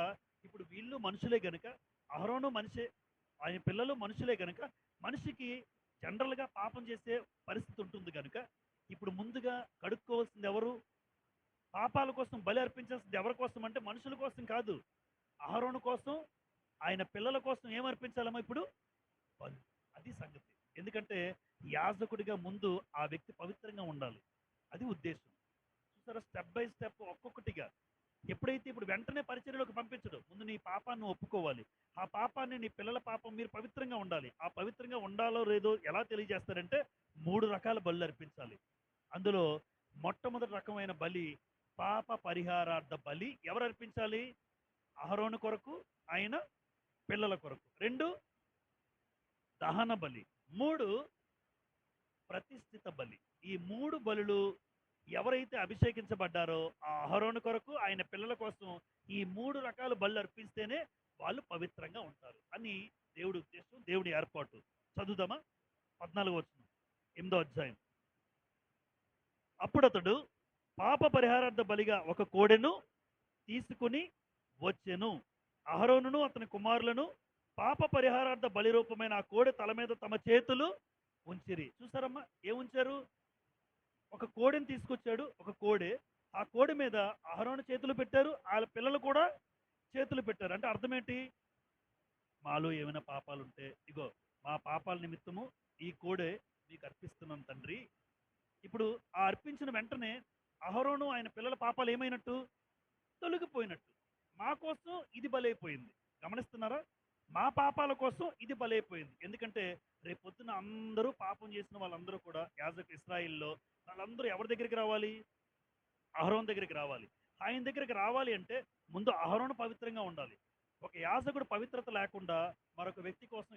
ఇప్పుడు వీళ్ళు మనుషులే గనుక, అహరోను మనిషే, ఆయన పిల్లలు మనుషులే గనుక, మనిషికి జనరల్గా పాపం చేసే పరిస్థితి ఉంటుంది కనుక ఇప్పుడు ముందుగా కడుక్కోవాల్సింది ఎవరు? పాపాల కోసం బలి అర్పించాల్సింది ఎవరి కోసం అంటే మనుషుల కోసం కాదు, అహరోను కోసం, ఆయన పిల్లల కోసం. ఏం అర్పించాలమ్మా ఇప్పుడు? బలి. అది సంగతి. ఎందుకంటే యాజకుడిగా ముందు ఆ వ్యక్తి పవిత్రంగా ఉండాలి. అది ఉద్దేశం. చూసారా, స్టెప్ బై స్టెప్ ఒక్కొక్కటిగా. ఎప్పుడైతే ఇప్పుడు వెంటనే పరిచర్యలోకి పంపించడు, ముందు నీ పాపాన్ని ఒప్పుకోవాలి. ఆ పాపాన్ని, నీ పిల్లల పాపం, మీరు పవిత్రంగా ఉండాలి. ఆ పవిత్రంగా ఉండాలో లేదో ఎలా తెలియజేస్తారంటే 3 రకాల బలులు అర్పించాలి. అందులో మొట్టమొదటి రకమైన బలి పాప పరిహారార్థ బలి. ఎవరు అర్పించాలి? అహరోను కొరకు, ఆయన పిల్లల కొరకు. 2 దహన బలి. 3 ప్రతిష్ఠిత బలి. ఈ 3 బలులు ఎవరైతే అభిషేకించబడ్డారో ఆ అహరోను కొరకు, ఆయన పిల్లల కోసం ఈ 3 రకాల బలు అర్పిస్తేనే వాళ్ళు పవిత్రంగా ఉంటారు అని దేవుడి ఉద్దేశం, దేవుడి ఏర్పాటు. చదువుదామా? 14వ వచనం 8వ అధ్యాయం. అప్పుడు అతడు పాప పరిహారార్థ బలిగా ఒక కోడెను తీసుకుని వచ్చెను. అహరోనును అతని కుమారులను పాప పరిహారార్థ బలి రూపమైన ఆ కోడె తల మీద తమ చేతులు ఉంచిరి. చూసారమ్మా, ఏముంచారు? ఒక కోడెని తీసుకొచ్చాడు, ఒక కోడె. ఆ కోడె మీద అహరోను చేతులు పెట్టారు, వాళ్ళ పిల్లలు కూడా చేతులు పెట్టారు. అంటే అర్థం ఏంటి? మాలో ఏమైనా పాపాలుంటే ఇగో మా పాపాల నిమిత్తము ఈ కోడె మీకు అర్పిస్తున్నాను తండ్రి. ఇప్పుడు ఆ అర్పించిన వెంటనే అహరోను ఆయన పిల్లల పాపాలు ఏమైనట్టు? తొలగిపోయినట్టు. మా కోసం ఇది బలైపోయింది. గమనిస్తున్నారా? మా పాపాల కోసం ఇది బలైపోయింది. ఎందుకంటే రేపొద్దున అందరూ పాపం చేసిన వాళ్ళందరూ కూడా ఇశ్రాయిల్లో వాళ్ళందరూ ఎవరి దగ్గరికి రావాలి? అహరోను దగ్గరికి రావాలి. ఆయన దగ్గరికి రావాలి అంటే ముందు అహరోను పవిత్రంగా ఉండాలి. ఒక యాజకుడు పవిత్రత లేకుండా మరొక వ్యక్తి కోసం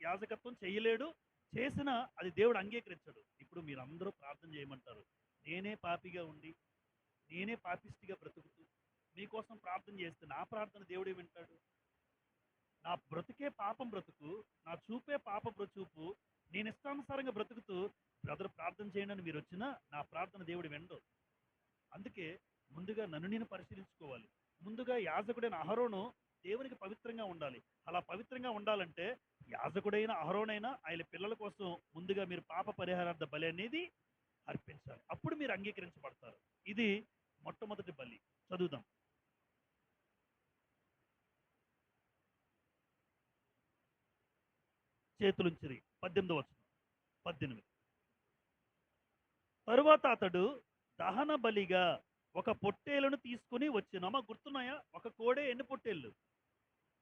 యాజకత్వం చేయలేడు. చేసినా అది దేవుడు అంగీకరించడు. ఇప్పుడు మీరందరూ ప్రార్థన చేయమంటారు. నేనే పాపిగా ఉండి, నేనే పాపిష్టిగా బ్రతుకుతూ మీకోసం ప్రార్థన చేస్తే నా ప్రార్థన దేవుడే వింటాడు? నా బ్రతుకే పాపం బ్రతుకు, నా చూపే పాప చూపు, నేను ఇష్టానుసారంగా బ్రతుకుతూ బ్రదర్ ప్రార్థన చేయండి అని మీరు వచ్చినా నా ప్రార్థన దేవుడు వినడు. అందుకే ముందుగా నన్ను నేను పరిశీలించుకోవాలి. ముందుగా యాజకుడైన అహరోను దేవునికి పవిత్రంగా ఉండాలి. అలా పవిత్రంగా ఉండాలంటే యాజకుడైన అహరోనైనా ఆయన పిల్లల కోసం ముందుగా మీరు పాప పరిహారార్థ బలి అనేది అర్పించాలి. అప్పుడు మీరు అంగీకరించబడతారు. ఇది మొట్టమొదటి బలి. చదువుదాం. చేతులుంచిరి 18వ వచనం. 18. తరువాత అతడు దహన బలిగా ఒక పొట్టేలును తీసుకుని వచ్చినమ్మా, గుర్తున్నాయా? ఒక కోడే ఎన్ని పొట్టేళ్ళు?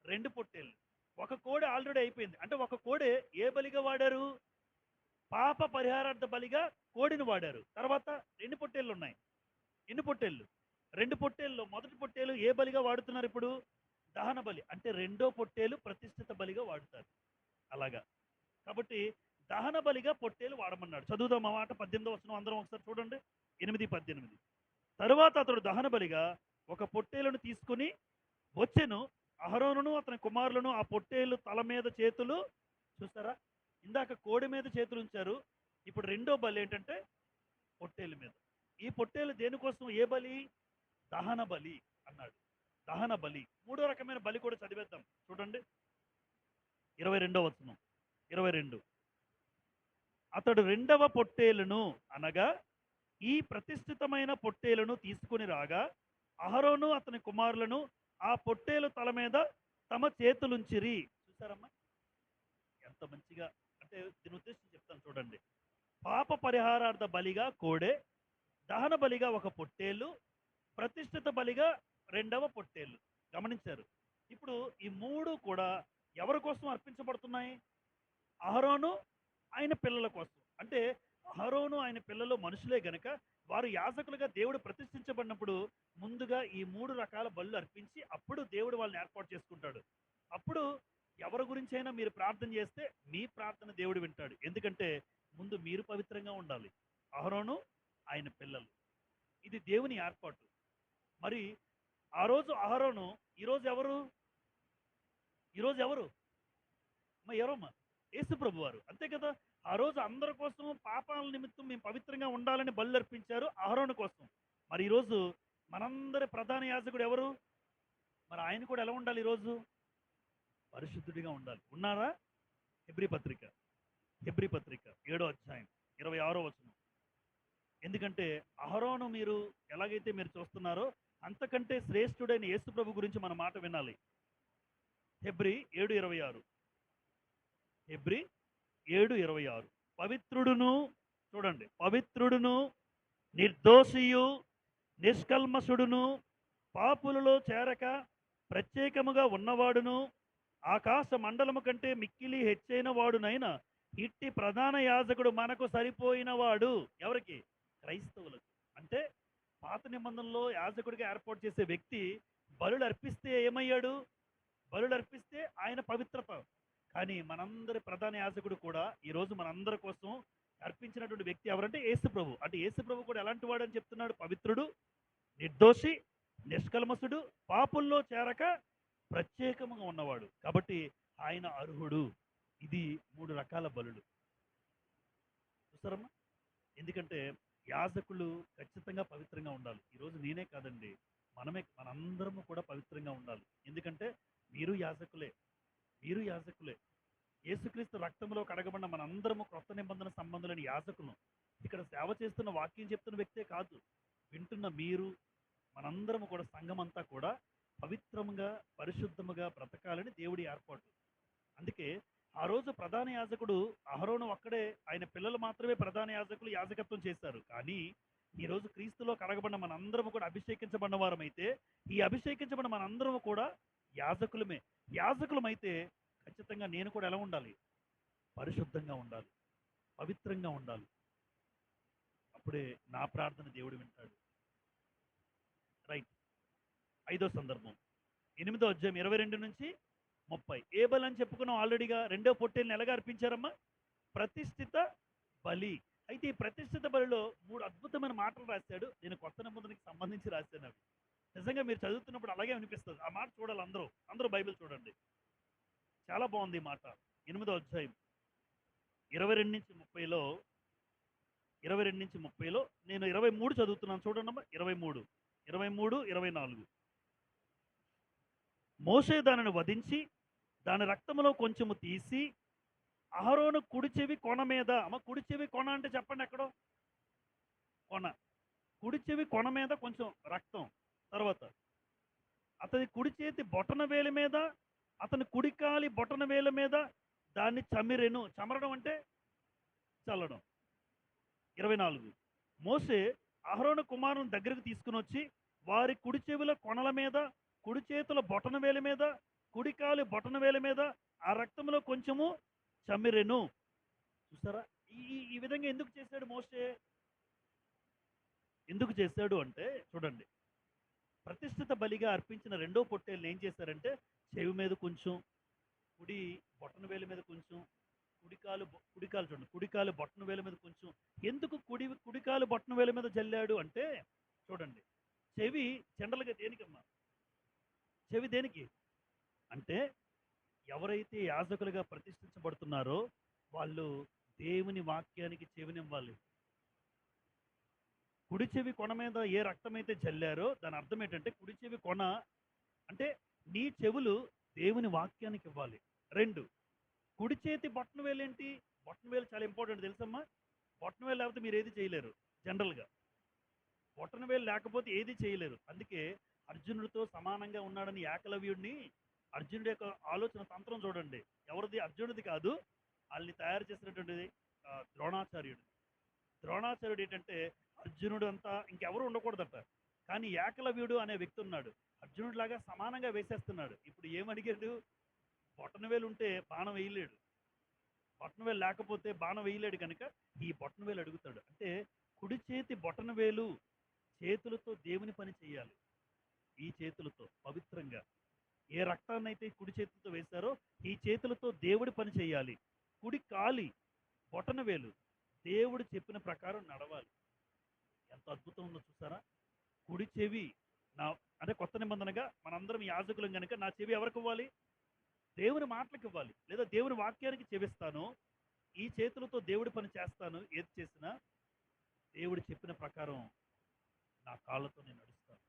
2 పొట్టేళ్ళు. ఒక కోడె ఆల్రెడీ అయిపోయింది. అంటే ఒక కోడె ఏ బలిగా వాడారు? పాప పరిహారార్థ బలిగా కోడిని వాడారు. తర్వాత 2 పొట్టేళ్ళు ఉన్నాయి. ఎన్ని పొట్టేళ్ళు? 2 పొట్టేళ్ళు. మొదటి పొట్టేలు ఏ బలిగా వాడుతున్నారు ఇప్పుడు? దహన బలి. అంటే రెండో పొట్టేలు ప్రతిష్ఠిత బలిగా వాడుతారు. అలాగా. కాబట్టి దహన బలిగా పొట్టేలు వాడమన్నాడు. చదువుదాం ఆ మాట. 18వ వచనం అందరం ఒకసారి చూడండి. 8, 18. తరువాత అతడు దహన బలిగా ఒక పొట్టేలును తీసుకుని వచ్చెను. అహరోనును అతని కుమారులను ఆ పొట్టేలు తల మీద చేతులు, చూస్తారా? ఇందాక కోడి మీద చేతులు ఉంచారు. ఇప్పుడు రెండో బలి ఏంటంటే పొట్టేలు మీద. ఈ పొట్టేలు దేనికోసం? ఏ బలి? దహన బలి అన్నాడు. దహన బలి. మూడో రకమైన బలి కూడా చదివేద్దాం. చూడండి 22వ వచనం. 22. అతడు రెండవ పొట్టేలును అనగా ఈ ప్రతిష్ఠితమైన పొట్టేలును తీసుకుని రాగా అహరోను అతని కుమారులను ఆ పొట్టేలు తల మీద తమ చేతులుంచిరి. చూసారమ్మా ఎంత మంచిగా? అంటే దీని ఉద్దేశం చెప్తాను చూడండి. పాప పరిహారార్థ బలిగా కోడే, దహన బలిగా ఒక పొట్టేలు, ప్రతిష్ఠిత బలిగా రెండవ పొట్టేలు. గమనించారు? ఇప్పుడు ఈ మూడు కూడా ఎవరి కోసం అర్పించబడుతున్నాయి? అహరోను ఆయన పిల్లల కోసం. అంటే అహరోను ఆయన పిల్లలు మనుషులే గనక వారు యాజకులుగా దేవుడు ప్రతిష్ఠించబడినప్పుడు ముందుగా ఈ 3 రకాల బలులు అర్పించి అప్పుడు దేవుడు వాళ్ళని ఏర్పాటు చేసుకుంటాడు. అప్పుడు ఎవరి గురించైనా మీరు ప్రార్థన చేస్తే మీ ప్రార్థన దేవుడు వింటాడు. ఎందుకంటే ముందు మీరు పవిత్రంగా ఉండాలి. అహరోను ఆయన పిల్లలు. ఇది దేవుని ఏర్పాటు. మరి ఆ రోజు అహరోను, ఈరోజు ఎవరు? ఈరోజు ఎవరు? ఎవరమ్మా? యేసు ప్రభు వారు. అంతే కదా? ఆ రోజు అందరి కోసం పాపాల నిమిత్తం మేము పవిత్రంగా ఉండాలని బలు అర్పించారు అహరోను కోసం. మరి ఈరోజు మనందరి ప్రధాన యాజకుడు ఎవరు? మరి ఆయన కూడా ఎలా ఉండాలి? ఈరోజు పరిశుద్ధుడిగా ఉండాలి. ఉన్నారా? హెబ్రీ పత్రిక 7వ అధ్యాయం 26వ వచనం. ఎందుకంటే అహరోను మీరు ఎలాగైతే మీరు చూస్తున్నారో అంతకంటే శ్రేష్ఠుడైన యేసు ప్రభు గురించి మన మాట వినాలి. హెబ్రీ 7:26. హెబ్రీ 7:26. పవిత్రుడును, చూడండి, పవిత్రుడును, నిర్దోషియు, నిష్కల్మషుడును, పాపులలో చేరక ప్రత్యేకముగా ఉన్నవాడును, ఆకాశ మండలము కంటే మిక్కిలి హెచ్చైన వాడునైనా ఇట్టి ప్రధాన యాజకుడు మనకు సరిపోయిన వాడు. ఎవరికి? క్రైస్తవులకు. అంటే పాత నిబంధనలో యాజకుడిగా ఏర్పాటు చేసే వ్యక్తి బలులు అర్పిస్తే ఏమయ్యాడు? బలులు అర్పిస్తే ఆయన పవిత్రత. కానీ మనందరి ప్రధాన యాజకుడు కూడా ఈరోజు మనందరి కోసం అర్పించినటువంటి వ్యక్తి ఎవరంటే యేసు ప్రభు. అంటే యేసు ప్రభు కూడా ఎలాంటి వాడు అని చెప్తున్నాడు? పవిత్రుడు, నిర్దోషి, నిష్కల్మసుడు, పాపుల్లో చేరక ప్రత్యేకముగా ఉన్నవాడు. కాబట్టి ఆయన అర్హుడు. ఇది 3 రకాల బలులు. చూస్తారమ్మా? ఎందుకంటే యాజకులు ఖచ్చితంగా పవిత్రంగా ఉండాలి. ఈరోజు నేనే కాదండి, మనందరము కూడా పవిత్రంగా ఉండాలి. ఎందుకంటే మీరు యాజకులే. మీరు యాజకులే. యేసుక్రీస్తు రక్తంలో కడగబడిన మనందరము క్రొత్త నిబంధన సంబంధులైన యాజకులం. ఇక్కడ సేవ చేస్తున్న వాక్యం చెప్తున్న వ్యక్తే కాదు, వింటున్న మీరు, మనందరము కూడా సంఘం అంతా కూడా పవిత్రముగా పరిశుద్ధముగా బ్రతకాలని దేవుడి ఏర్పాటు. అందుకే ఆ రోజు ప్రధాన యాజకుడు అహరోను ఒక్కడే, ఆయన పిల్లలు మాత్రమే ప్రధాన యాజకులు యాజకత్వం చేశారు. కానీ ఈ రోజు క్రీస్తులో కడగబడిన మనందరము కూడా అభిషేకించబడిన వారమైతే, ఈ అభిషేకించబడిన మనందరము కూడా యాజకులమే. యాజకులమైతే ఖచ్చితంగా నేను కూడా ఎలా ఉండాలి? పరిశుద్ధంగా ఉండాలి, పవిత్రంగా ఉండాలి. అప్పుడే నా ప్రార్థన దేవుడు వింటాడు. రైట్. 5వ సందర్భం 8వ అధ్యాయం 22 నుంచి 30. ఏ బలి అని చెప్పుకున్నాం ఆల్రెడీగా. రెండో పొట్టేల్ని ఎలాగ అర్పించారమ్మా? ప్రతిష్ఠిత బలి. అయితే ఈ ప్రతిష్ఠిత బలిలో 3 అద్భుతమైన మాటలు రాశాడు. నేను కొత్త నిబంధనకి సంబంధించి రాశాను అవి. నిజంగా మీరు చదువుతున్నప్పుడు అలాగే అనిపిస్తుంది. ఆ మాట చూడాలి అందరూ బైబిల్ చూడండి. చాలా బాగుంది ఈ మాట. 8వ అధ్యాయం 22 నుంచి 30లో 22 నుంచి 30లో నేను 23 చదువుతున్నాను చూడండమ్మా. 23, 24. మోషే దానిని వధించి దాని రక్తములో కొంచెము తీసి అహరోను కుడి చెవి కొన మీద, అమ్మ కుడి చెవి కొన అంటే చెప్పండి ఎక్కడో? కొన. కుడి చెవి కొన మీద కొంచెం రక్తం. తర్వాత అతని కుడి చేతి బొటన వేలి మీద, అతని కుడి కాలి బొటన వేల మీద దాన్ని చమిరెను. చమరడం అంటే చల్లడం. 24. మోషే అహరోను కుమారుని దగ్గరకు తీసుకుని వచ్చి వారి కుడి చెవుల కొనల మీద, కుడి చేతుల బొటన వేల మీద, కుడి కాలి బొటన వేల మీద ఆ రక్తంలో కొంచెము చమిరెను. చూసారా? ఈ విధంగా ఎందుకు చేశాడు మోషే? ఎందుకు చేశాడు అంటే చూడండి, ప్రతిష్ఠిత బలిగా అర్పించిన రెండో పొట్టేళ్ళని ఏం చేశారంటే చెవి మీద కొంచెం, కుడి బొటన వేల మీద కొంచెం, కుడికాలు చూడండి, కుడికాలు బొటన వేల మీద కొంచెం. ఎందుకు కుడికాలు బొటన వేల మీద జల్లాడు అంటే చూడండి, చెవి జనరల్గా దేనికమ్మా? చెవి దేనికి అంటే ఎవరైతే యాజకులుగా ప్రతిష్ఠించబడుతున్నారో వాళ్ళు దేవుని వాక్యానికి చెవినివ్వాలి. కుడి చెవి కొన మీద ఏ రక్తం అయితే చల్లారో దాని అర్థం ఏంటంటే, కుడి చెవి కొన అంటే నీ చెవులు దేవుని వాక్యానికి ఇవ్వాలి. 2, కుడి చేతి బొట్టన వేలు ఏంటి? బొట్టన వేలు చాలా ఇంపార్టెంట్ తెలుసమ్మా. బొట్టన వేలు లేకపోతే మీరు ఏది చేయలేరు. జనరల్గా బొట్టన వేలు లేకపోతే ఏది చేయలేరు. అందుకే అర్జునుడితో సమానంగా ఉన్నాడని ఏకలవ్యుడిని, అర్జునుడి యొక్క ఆలోచన తంత్రం చూడండి. ఎవరిది? అర్జునుడిది కాదు, వాళ్ళని తయారు చేసినటువంటిది ద్రోణాచార్యుడు. ద్రోణాచార్యుడు ఏంటంటే అర్జునుడు అంతా ఇంకెవరు ఉండకూడదట, కానీ ఏకలవ్యుడు అనే వ్యక్తి ఉన్నాడు. అర్జునుడిలాగా సమానంగా వేసేస్తున్నాడు. ఇప్పుడు ఏమడిగాడు? బొట్టనవేలు ఉంటే బాణం వేయలేడు, బొట్టనవేలు లేకపోతే బాణం వేయలేడు. కనుక ఈ బొట్టనవేలు అడుగుతాడు. అంటే కుడి చేతి బొట్టనవేలు చేతులతో దేవుని పని చేయాలి. ఈ చేతులతో పవిత్రంగా ఏ రక్తాన్ని అయితే కుడి చేతులతో వేశారో ఈ చేతులతో దేవుడి పని చేయాలి. కుడి కాలి బొటనవేలు దేవుడు చెప్పిన ప్రకారం నడవాలి. ఎంత అద్భుతం ఉందో చూసారా? కుడి చెవి నా అంటే కొత్త నిబంధనగా మనందరం యాజకులం కనుక నా చెవి ఎవరికి ఇవ్వాలి? దేవుని మాటలకు ఇవ్వాలి, లేదా దేవుని వాక్యానికి చెవిస్తాను. ఈ చేతులతో దేవుడి పని చేస్తాను. ఏది చేసినా దేవుడు చెప్పిన ప్రకారం నా కాళ్ళతో నేను నడుస్తాను.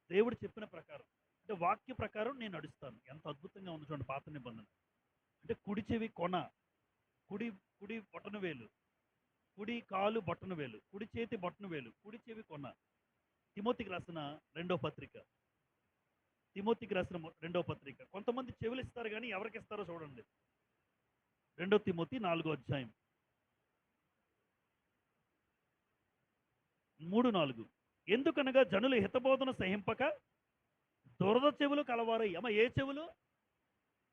దేవుడు చెప్పిన ప్రకారం అంటే వాక్య ప్రకారం నేను నడుస్తాను. ఎంత అద్భుతంగా ఉంది చూడండి పాత నిబంధన. అంటే కుడి చెవి కొన, కుడి బొటన వేలు, కుడి కాలు బొటన వేలు, కుడి చేతి బొటన వేలు, కుడి చెవి కొన. తిమోతికి రాసిన రెండో పత్రిక. కొంతమంది చెవులు ఇస్తారు కానీ ఎవరికి ఇస్తారో చూడండి. 2 తిమోతి 4వ అధ్యాయం 3-4. ఎందుకనగా జనులు హితబోధన సహింపక దురద చెవులు కలవారై. అమ్మ ఏ చెవులు?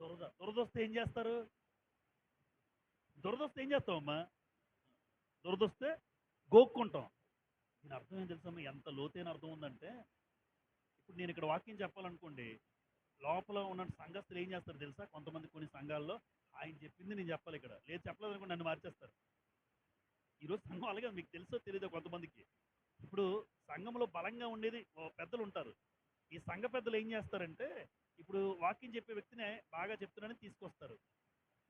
దురదొస్తే ఏం చేస్తారు? దురదొస్తే ఏం చేస్తామమ్మా? దురదొస్తే గోక్కుంటాం. దీని అర్థం ఏం తెలుసమ్మా? ఎంత లోతైన అర్థం ఉందంటే, ఇప్పుడు నేను ఇక్కడ వాక్యం చెప్పాలనుకోండి, లోపల ఉన్న సంఘస్థులు ఏం చేస్తారు తెలుసా? కొన్ని సంఘాల్లో ఆయన చెప్పింది నేను చెప్పాలి, ఇక్కడ లేదు చెప్పలేదు అనుకోండి నన్ను మార్చేస్తారు. ఈరోజు సంఘం అలాగే, మీకు తెలుసో తెలియదో కొంతమందికి. ఇప్పుడు సంఘంలో బలంగా ఉండేది పెద్దలు ఉంటారు. ఈ సంఘ పెద్దలు ఏం చేస్తారంటే, ఇప్పుడు వాక్యం చెప్పే వ్యక్తినే బాగా చెప్తున్నానని తీసుకొస్తారు.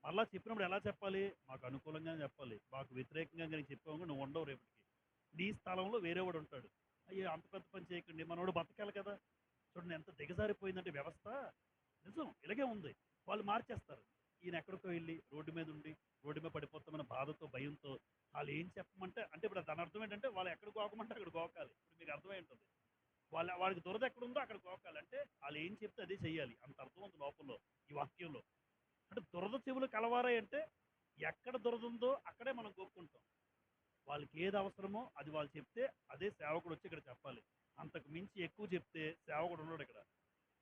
మళ్ళా చెప్పినప్పుడు ఎలా చెప్పాలి? మాకు అనుకూలంగానే చెప్పాలి, మాకు వ్యతిరేకంగా కానీ చెప్పాము నువ్వు ఉండవు, రేపటికి నీ స్థలంలో వేరేవాడు ఉంటాడు. అయ్యో అంత పెద్ద పని చేయకండి, మనోడు బతకాలి కదా. చూడండి ఎంత దిగజారిపోయిందంటే వ్యవస్థ. నిజం ఇలాగే ఉంది. వాళ్ళు మార్చేస్తారు. ఈయన ఎక్కడికో వెళ్ళి రోడ్డు మీద ఉండి, రోడ్డు మీద పడిపోతామన్న బాధతో, భయంతో వాళ్ళు ఏం చెప్పమంటే అంటే ఇప్పుడు దాని అర్థం ఏంటంటే వాళ్ళు ఎక్కడ గోకమంటే అక్కడ గోకాలి. ఇప్పుడు మీకు అర్థమై ఉంటుంది. వాడికి దురద ఎక్కడుందో అక్కడ గోకాలి. అంటే వాళ్ళు ఏం చెప్తే అదే చెయ్యాలి. అంత అర్థం ఉంది లోపల ఈ వాక్యంలో. అంటే దురద చెవులు కలవారాయి అంటే ఎక్కడ దురద ఉందో అక్కడే మనం గోక్కుంటాం. వాళ్ళకి ఏది అవసరమో అది వాళ్ళు చెప్తే అదే సేవకుడు వచ్చి ఇక్కడ చెప్పాలి. అంతకు మించి ఎక్కువ చెప్తే సేవకుడు ఉండడు ఇక్కడ.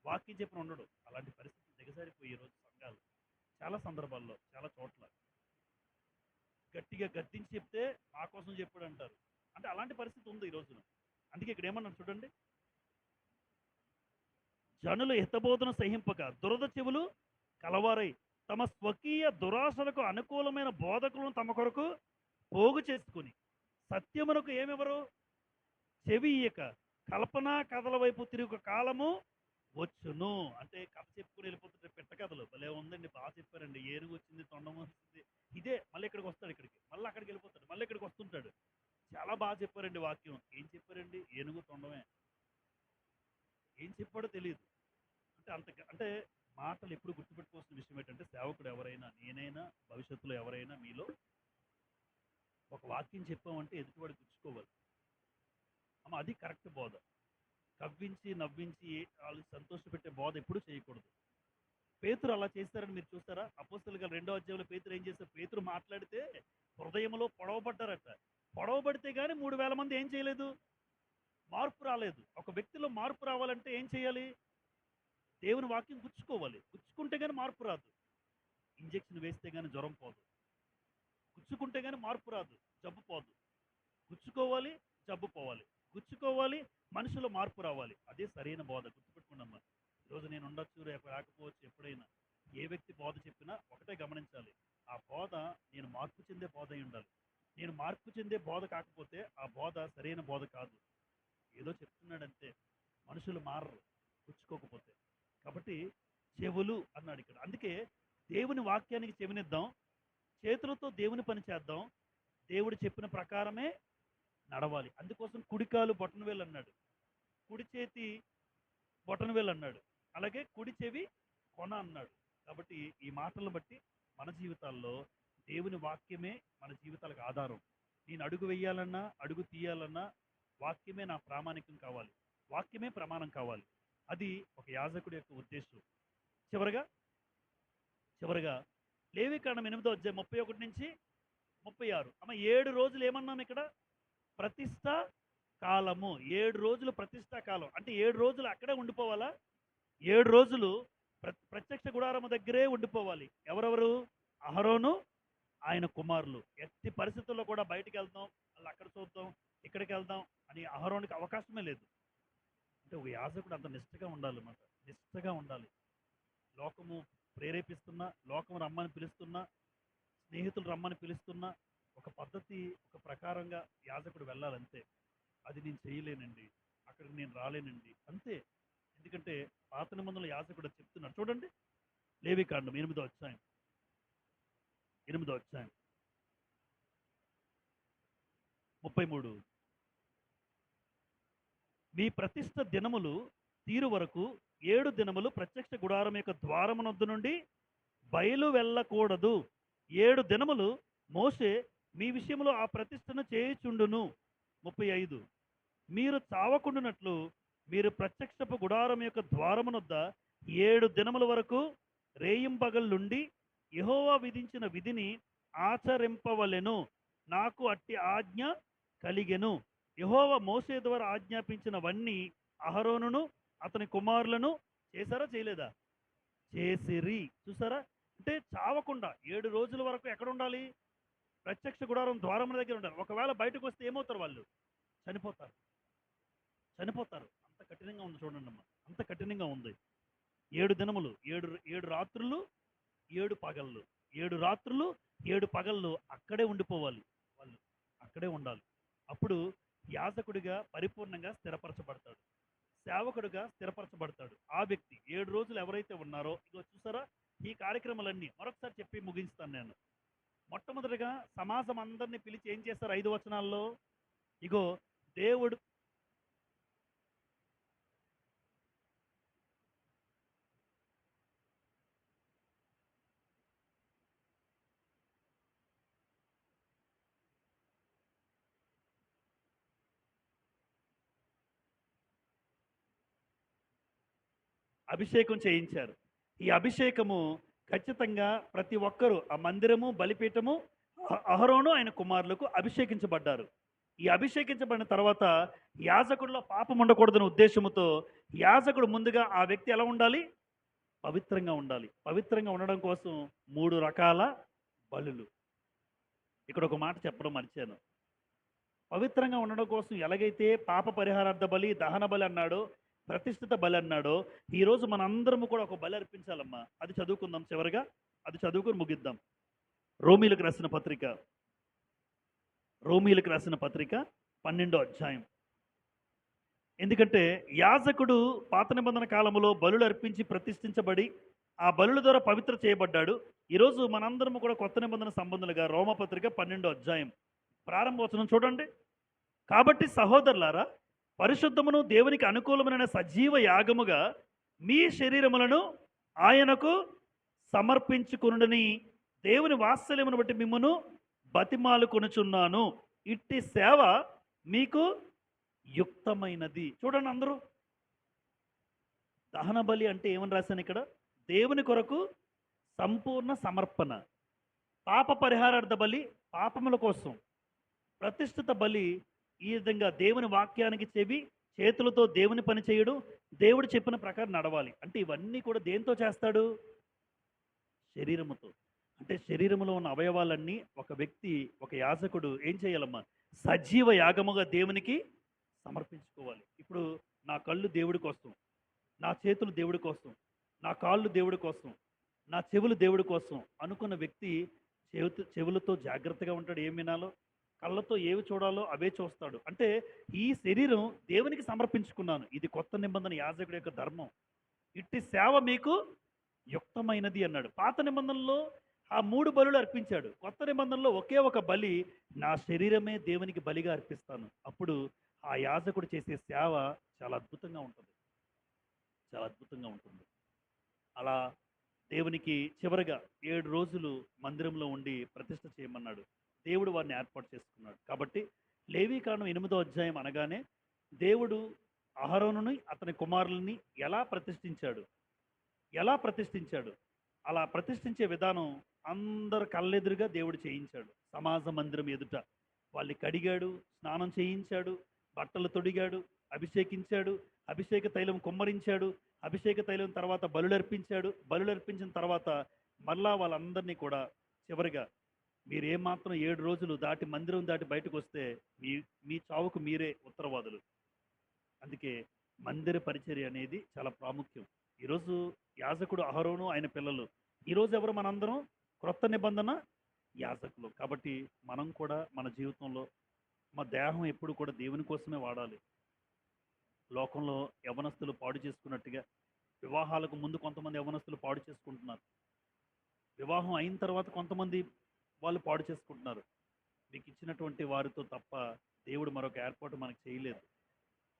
వాక్యం చెప్పిన ఉండడు. అలాంటి పరిస్థితి దిగజారిపోయి ఈరోజు సంఘాలు చాలా సందర్భాల్లో చాలా చోట్ల గట్టిగా గద్దించి చెప్తే మా కోసం చెప్పాడు అంటారు. అంటే అలాంటి పరిస్థితి ఉంది ఈ రోజున. అందుకే ఇక్కడ ఏమన్నారు చూడండి, జనులు హితబోధన సహింపక దురద చెవులు కలవారై తమ స్వకీయ దురాశలకు అనుకూలమైన బోధకులను తమ కొరకు పోగు చేసుకుని సత్యమునకు ఏమెవరు చెవి ఇయ్యక కల్పనా కథల వైపు తిరుగు కాలము వచ్చును. అంటే కథ చెప్పుకుని వెళ్ళిపోతుంటే పిట్ట కథలు భలే ఉందండి, బాగా చెప్పారండి, ఏనుగు వచ్చింది, తొండం వచ్చింది, ఇదే మళ్ళీ ఇక్కడికి వస్తాడు, ఇక్కడికి మళ్ళీ అక్కడికి వెళ్ళిపోతాడు, మళ్ళీ ఇక్కడికి వస్తుంటాడు. చాలా బాగా చెప్పారండి వాక్యం. ఏం చెప్పారండి? ఏనుగు తొండమే. ఏం చెప్పాడో తెలియదు. అంటే మాటలు ఎప్పుడు గుర్తుపెట్టుకోవాల్సిన విషయం ఏంటంటే, సేవకుడు ఎవరైనా, నేనైనా, భవిష్యత్తులో ఎవరైనా మీలో ఒక వాక్యం చెప్పామంటే ఎదుటివాడు గుర్చుకోవాలి. అమ్మ అది కరెక్ట్ బోధ. కవ్వించి నవ్వించి వాళ్ళకి సంతోషపెట్టే బోధ ఎప్పుడూ చేయకూడదు. పేతురు అలా చేస్తారని మీరు చూస్తారా? అపోస్తలుగా 2వ అధ్యాయంలో పేతురు ఏం చేస్తారు? పేతురు మాట్లాడితే హృదయంలో పొడవబడ్డారట. పొడవబడితే కానీ 3000 మంది ఏం చేయలేదు, మార్పు రాలేదు. ఒక వ్యక్తిలో మార్పు రావాలంటే ఏం చేయాలి? దేవుని వాక్యం గుచ్చుకోవాలి. గుచ్చుకుంటే కానీ మార్పు రాదు. ఇంజెక్షన్ వేస్తే కానీ జ్వరం పోదు. గుచ్చుకుంటే కానీ మార్పు రాదు, జబ్బు పోదు. గుచ్చుకోవాలి, జబ్బు పోవాలి. గుచ్చుకోవాలి, మనిషిలో మార్పు రావాలి. అదే సరైన బోధ. గుర్తుపెట్టుకున్నామ్మా. ఈరోజు నేను ఉండొచ్చు, రేపు రాకపోవచ్చు. ఎప్పుడైనా ఏ వ్యక్తి బోధ చెప్పినా ఒకటే గమనించాలి, ఆ బోధ నేను మార్పు చెందే బోధ అయి ఉండాలి. నేను మార్పు చెందే బోధ కాకపోతే ఆ బోధ సరైన బోధ కాదు. ఏదో చెప్తున్నాడంతే, మనుషులు మారరు గుచ్చుకోకపోతే. కాబట్టి చెవులు అన్నాడు ఇక్కడ. అందుకే దేవుని వాక్యానికి చెవినిద్దాం, చేతులతో దేవుని పని చేద్దాం, దేవుడు చెప్పిన ప్రకారమే నడవాలి. అందుకోసం కుడికాలు బొటనవేలు అన్నాడు, కుడి చేతి బొటనవేలు అన్నాడు, అలాగే కుడి చెవి కొన అన్నాడు. కాబట్టి ఈ మాటలను బట్టి మన జీవితాల్లో దేవుని వాక్యమే మన జీవితాలకు ఆధారం. నేను అడుగు వేయాలన్నా, అడుగు తీయాలన్నా వాక్యమే నా ప్రామాణికం కావాలి, వాక్యమే ప్రమాణం కావాలి. అది ఒక యాజకుడి యొక్క ఉద్దేశం. చివరగా లేవికాండం 8వ అధ్యాయం 31 నుంచి 36. అమ్మ 7 రోజులు ఏమన్నాం ఇక్కడ? ప్రతిష్ఠా కాలము. 7 రోజులు ప్రతిష్ఠా కాలం. అంటే 7 రోజులు అక్కడే ఉండిపోవాలా? 7 రోజులు ప్రత్యక్ష గుడారము దగ్గరే ఉండిపోవాలి. ఎవరెవరు? అహరోను, ఆయన కుమారులు. ఎట్టి పరిస్థితుల్లో కూడా బయటికి వెళ్దాం, మళ్ళీ అక్కడ చూద్దాం, ఇక్కడికి వెళ్దాం అని అహరోనికి అవకాశమే లేదు. అంటే ఒక యాజకుడు అంత నిష్ఠగా ఉండాలన్నమాట. నిష్ఠగా ఉండాలి. లోకము ప్రేరేపిస్తున్నా, లోకం రమ్మని పిలుస్తున్నా, స్నేహితులు రమ్మని పిలుస్తున్నా, ఒక పద్ధతి, ఒక ప్రకారంగా యాజకుడు వెళ్ళాలంతే. అది నేను చేయలేనండి, అక్కడికి నేను రాలేనండి, అంతే. ఎందుకంటే పాత నిబంధనల యాజకుడు చెప్తున్నాడు. చూడండి, లేవికాండం 8వ అధ్యాయం 33. మీ ప్రతిష్ఠ దినములు తీరు వరకు 7 దినములు ప్రత్యక్ష గుడారం యొక్క ద్వారమునొద్దు నుండి బయలు వెళ్ళకూడదు. 7 దినములు మోషే మీ విషయంలో ఆ ప్రతిష్టను చేయుచుండును. 35. మీరు చావకుండునట్లు మీరు ప్రత్యక్షపు గుడారం యొక్క ద్వారమునొద్ద 7 దినముల వరకు రేయింబగళ్ళుండి యెహోవా విధించిన విధిని ఆచరింపవలెను. నాకు అట్టి ఆజ్ఞ కలిగెను. యెహోవా మోషే ద్వారా ఆజ్ఞాపించినవన్నీ అహరోనును అతని కుమారులను చేశారా, చేయలేదా? చేసిరి. చూసారా? అంటే చావకుండా 7 రోజుల వరకు ఎక్కడ ఉండాలి? ప్రత్యక్ష గుడారం ద్వారం దగ్గర ఉండాలి. ఒకవేళ బయటకు వస్తే ఏమవుతారు? వాళ్ళు చనిపోతారు. అంత కఠినంగా ఉంది చూడండి అమ్మ, అంత కఠినంగా ఉంది. 7 దినములు, 7 రాత్రులు, 7 పగళ్ళు, 7 రాత్రులు, 7 పగళ్ళు అక్కడే ఉండిపోవాలి. వాళ్ళు అక్కడే ఉండాలి. అప్పుడు యాజకుడిగా పరిపూర్ణంగా స్థిరపరచబడతాడు, సేవకుడిగా స్థిరపరచబడతాడు. ఆ వ్యక్తి 7 రోజులు ఎవరైతే ఉన్నారో, ఇగో చూసారా, ఈ కార్యక్రమాలన్నీ మరొకసారి చెప్పి ముగిస్తాను నేను. మొట్టమొదటిగా సమాజం అందరినీ పిలిచి ఏం చేస్తారు? 5 వచనాల్లో ఇగో దేవుడు అభిషేకం చేయించారు. ఈ అభిషేకము ఖచ్చితంగా ప్రతి ఒక్కరూ ఆ మందిరము, బలిపీఠము, అహరోను ఆయన కుమారులకు అభిషేకించబడ్డారు. ఈ అభిషేకించబడిన తర్వాత యాజకుడిలో పాపం ఉండకూడదనే ఉద్దేశముతో యాజకుడు ముందుగా ఆ వ్యక్తి ఎలా ఉండాలి? పవిత్రంగా ఉండాలి. పవిత్రంగా ఉండడం కోసం 3 రకాల బలులు. ఇక్కడ ఒక మాట చెప్పడం మర్చాను. పవిత్రంగా ఉండడం కోసం ఎలాగైతే పాప పరిహారార్థ బలి, దహన బలి అన్నాడో, ప్రతిష్ఠిత బలి అన్నాడో, ఈరోజు మనందరము కూడా ఒక బలి అర్పించాలమ్మా. అది చదువుకుందాం చివరిగా. అది చదువుకొని ముగిద్దాం. రోమీలకు రాసిన పత్రిక 12వ అధ్యాయం. ఎందుకంటే యాజకుడు పాత నిబంధన కాలంలో బలులు అర్పించి ప్రతిష్ఠించబడి ఆ బలుల ద్వారా పవిత్ర చేయబడ్డాడు. ఈరోజు మనందరము కూడా కొత్త నిబంధన సంబంధులుగా రోమపత్రిక 12వ అధ్యాయం ప్రారంభవచనం చూడండి. కాబట్టి సహోదరులారా, పరిశుద్ధమును దేవునికి అనుకూలమైన సజీవ యాగముగా మీ శరీరములను ఆయనకు సమర్పించుకొనుడని దేవుని వాత్సల్యమును బట్టి మిమ్మును బతిమాలుకొనుచున్నాను. ఇట్టి సేవ మీకు యుక్తమైనది. చూడండి అందరూ, దహన బలి అంటే ఏమని రాశాను ఇక్కడ? దేవుని కొరకు సంపూర్ణ సమర్పణ. పాప పరిహారార్థ బలి పాపముల కోసం. ప్రతిష్ఠిత బలి ఈ విధంగా దేవుని వాక్యానికి చెవి, చేతులతో దేవుని పని చేయడం, దేవుడు చెప్పిన ప్రకారం నడవాలి. అంటే ఇవన్నీ కూడా దేంతో చేస్తాడు? శరీరముతో. అంటే శరీరములో ఉన్న అవయవాలన్నీ ఒక వ్యక్తి, ఒక యాజకుడు ఏం చేయాలమ్మా? సజీవ యాగముగా దేవునికి సమర్పించుకోవాలి. ఇప్పుడు నా కళ్ళు దేవుడి కోసం, నా చేతులు దేవుడి కోసం, నా కాళ్ళు దేవుడి కోసం, నా చెవులు దేవుడి కోసం అనుకున్న వ్యక్తి చెవులతో జాగ్రత్తగా ఉంటాడు. ఏం వినాలో, కళ్ళతో ఏవి చూడాలో అవే చూస్తాడు. అంటే ఈ శరీరం దేవునికి సమర్పించుకున్నాను. ఇది కొత్త నిబంధన యాజకుడి యొక్క ధర్మం. ఇట్టి సేవ మీకు యుక్తమైనది అన్నాడు. పాత నిబంధనలో ఆ 3 బలులు అర్పించాడు. కొత్త నిబంధనలో ఒకే ఒక బలి, నా శరీరమే దేవునికి బలిగా అర్పిస్తాను. అప్పుడు ఆ యాజకుడు చేసే సేవ చాలా అద్భుతంగా ఉంటుంది. చాలా అద్భుతంగా ఉంటుంది. అలా దేవునికి చివరిగా 7 రోజులు మందిరంలో ఉండి ప్రతిష్ఠ చేయమన్నాడు. దేవుడు వారిని ఏర్పాటు చేసుకున్నాడు. కాబట్టి లేవీకాండం 8వ అధ్యాయం అనగానే దేవుడు అహరోనుని అతని కుమారులని ఎలా ప్రతిష్ఠించాడు? అలా ప్రతిష్ఠించే విధానం అందరు కళ్ళెదురుగా దేవుడు చేయించాడు. సమాజ మందిరం ఎదుట వాళ్ళని కడిగాడు, స్నానం చేయించాడు, బట్టలు తొడిగాడు, అభిషేకించాడు, అభిషేక తైలం కుమ్మరించాడు, అభిషేక తైలం తర్వాత బలులర్పించాడు. బలులర్పించిన తర్వాత మళ్ళా వాళ్ళందరినీ కూడా చివరిగా మీరు ఏమాత్రం 7 రోజులు దాటి మందిరం దాటి బయటకు వస్తే మీ చావుకు మీరే ఉత్తరవాదులు. అందుకే మందిర పరిచర్య అనేది చాలా ప్రాముఖ్యం. ఈరోజు యాజకుడు అహరోను, ఆయన పిల్లలు. ఈరోజు ఎవరు? మనందరం క్రొత్త నిబంధన యాజకులు. కాబట్టి మనం కూడా మన జీవితంలో మా దేహం ఎప్పుడు కూడా దేవుని కోసమే వాడాలి. లోకంలో యవనస్తులు పాడు చేసుకున్నట్టుగా వివాహాలకు ముందు కొంతమంది యవనస్తులు పాడు చేసుకుంటున్నారు. వివాహం అయిన తర్వాత కొంతమంది వాళ్ళు పాడు చేసుకుంటున్నారు. మీకు ఇచ్చినటువంటి వారితో తప్ప దేవుడు మరొక ఏర్పాటు మనకు చేయలేదు.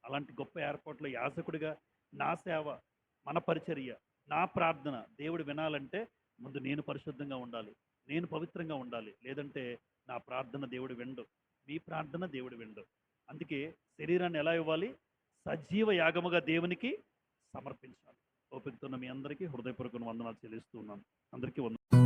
అలాంటి గొప్ప ఏర్పాట్లో యాజకుడిగా నా సేవ, మన పరిచర్య, నా ప్రార్థన దేవుడు వినాలంటే ముందు నేను పరిశుద్ధంగా ఉండాలి, నేను పవిత్రంగా ఉండాలి. లేదంటే నా ప్రార్థన దేవుడు వినడు, మీ ప్రార్థన దేవుడు వినడు. అందుకే శరీరాన్ని ఎలా ఇవ్వాలి? సజీవ యాగముగా దేవునికి సమర్పించాలి. ఓపికతో మీ అందరికీ హృదయపూర్వక వందనాలు చెల్లిస్తూ ఉన్నాను. అందరికీ వందనాలు.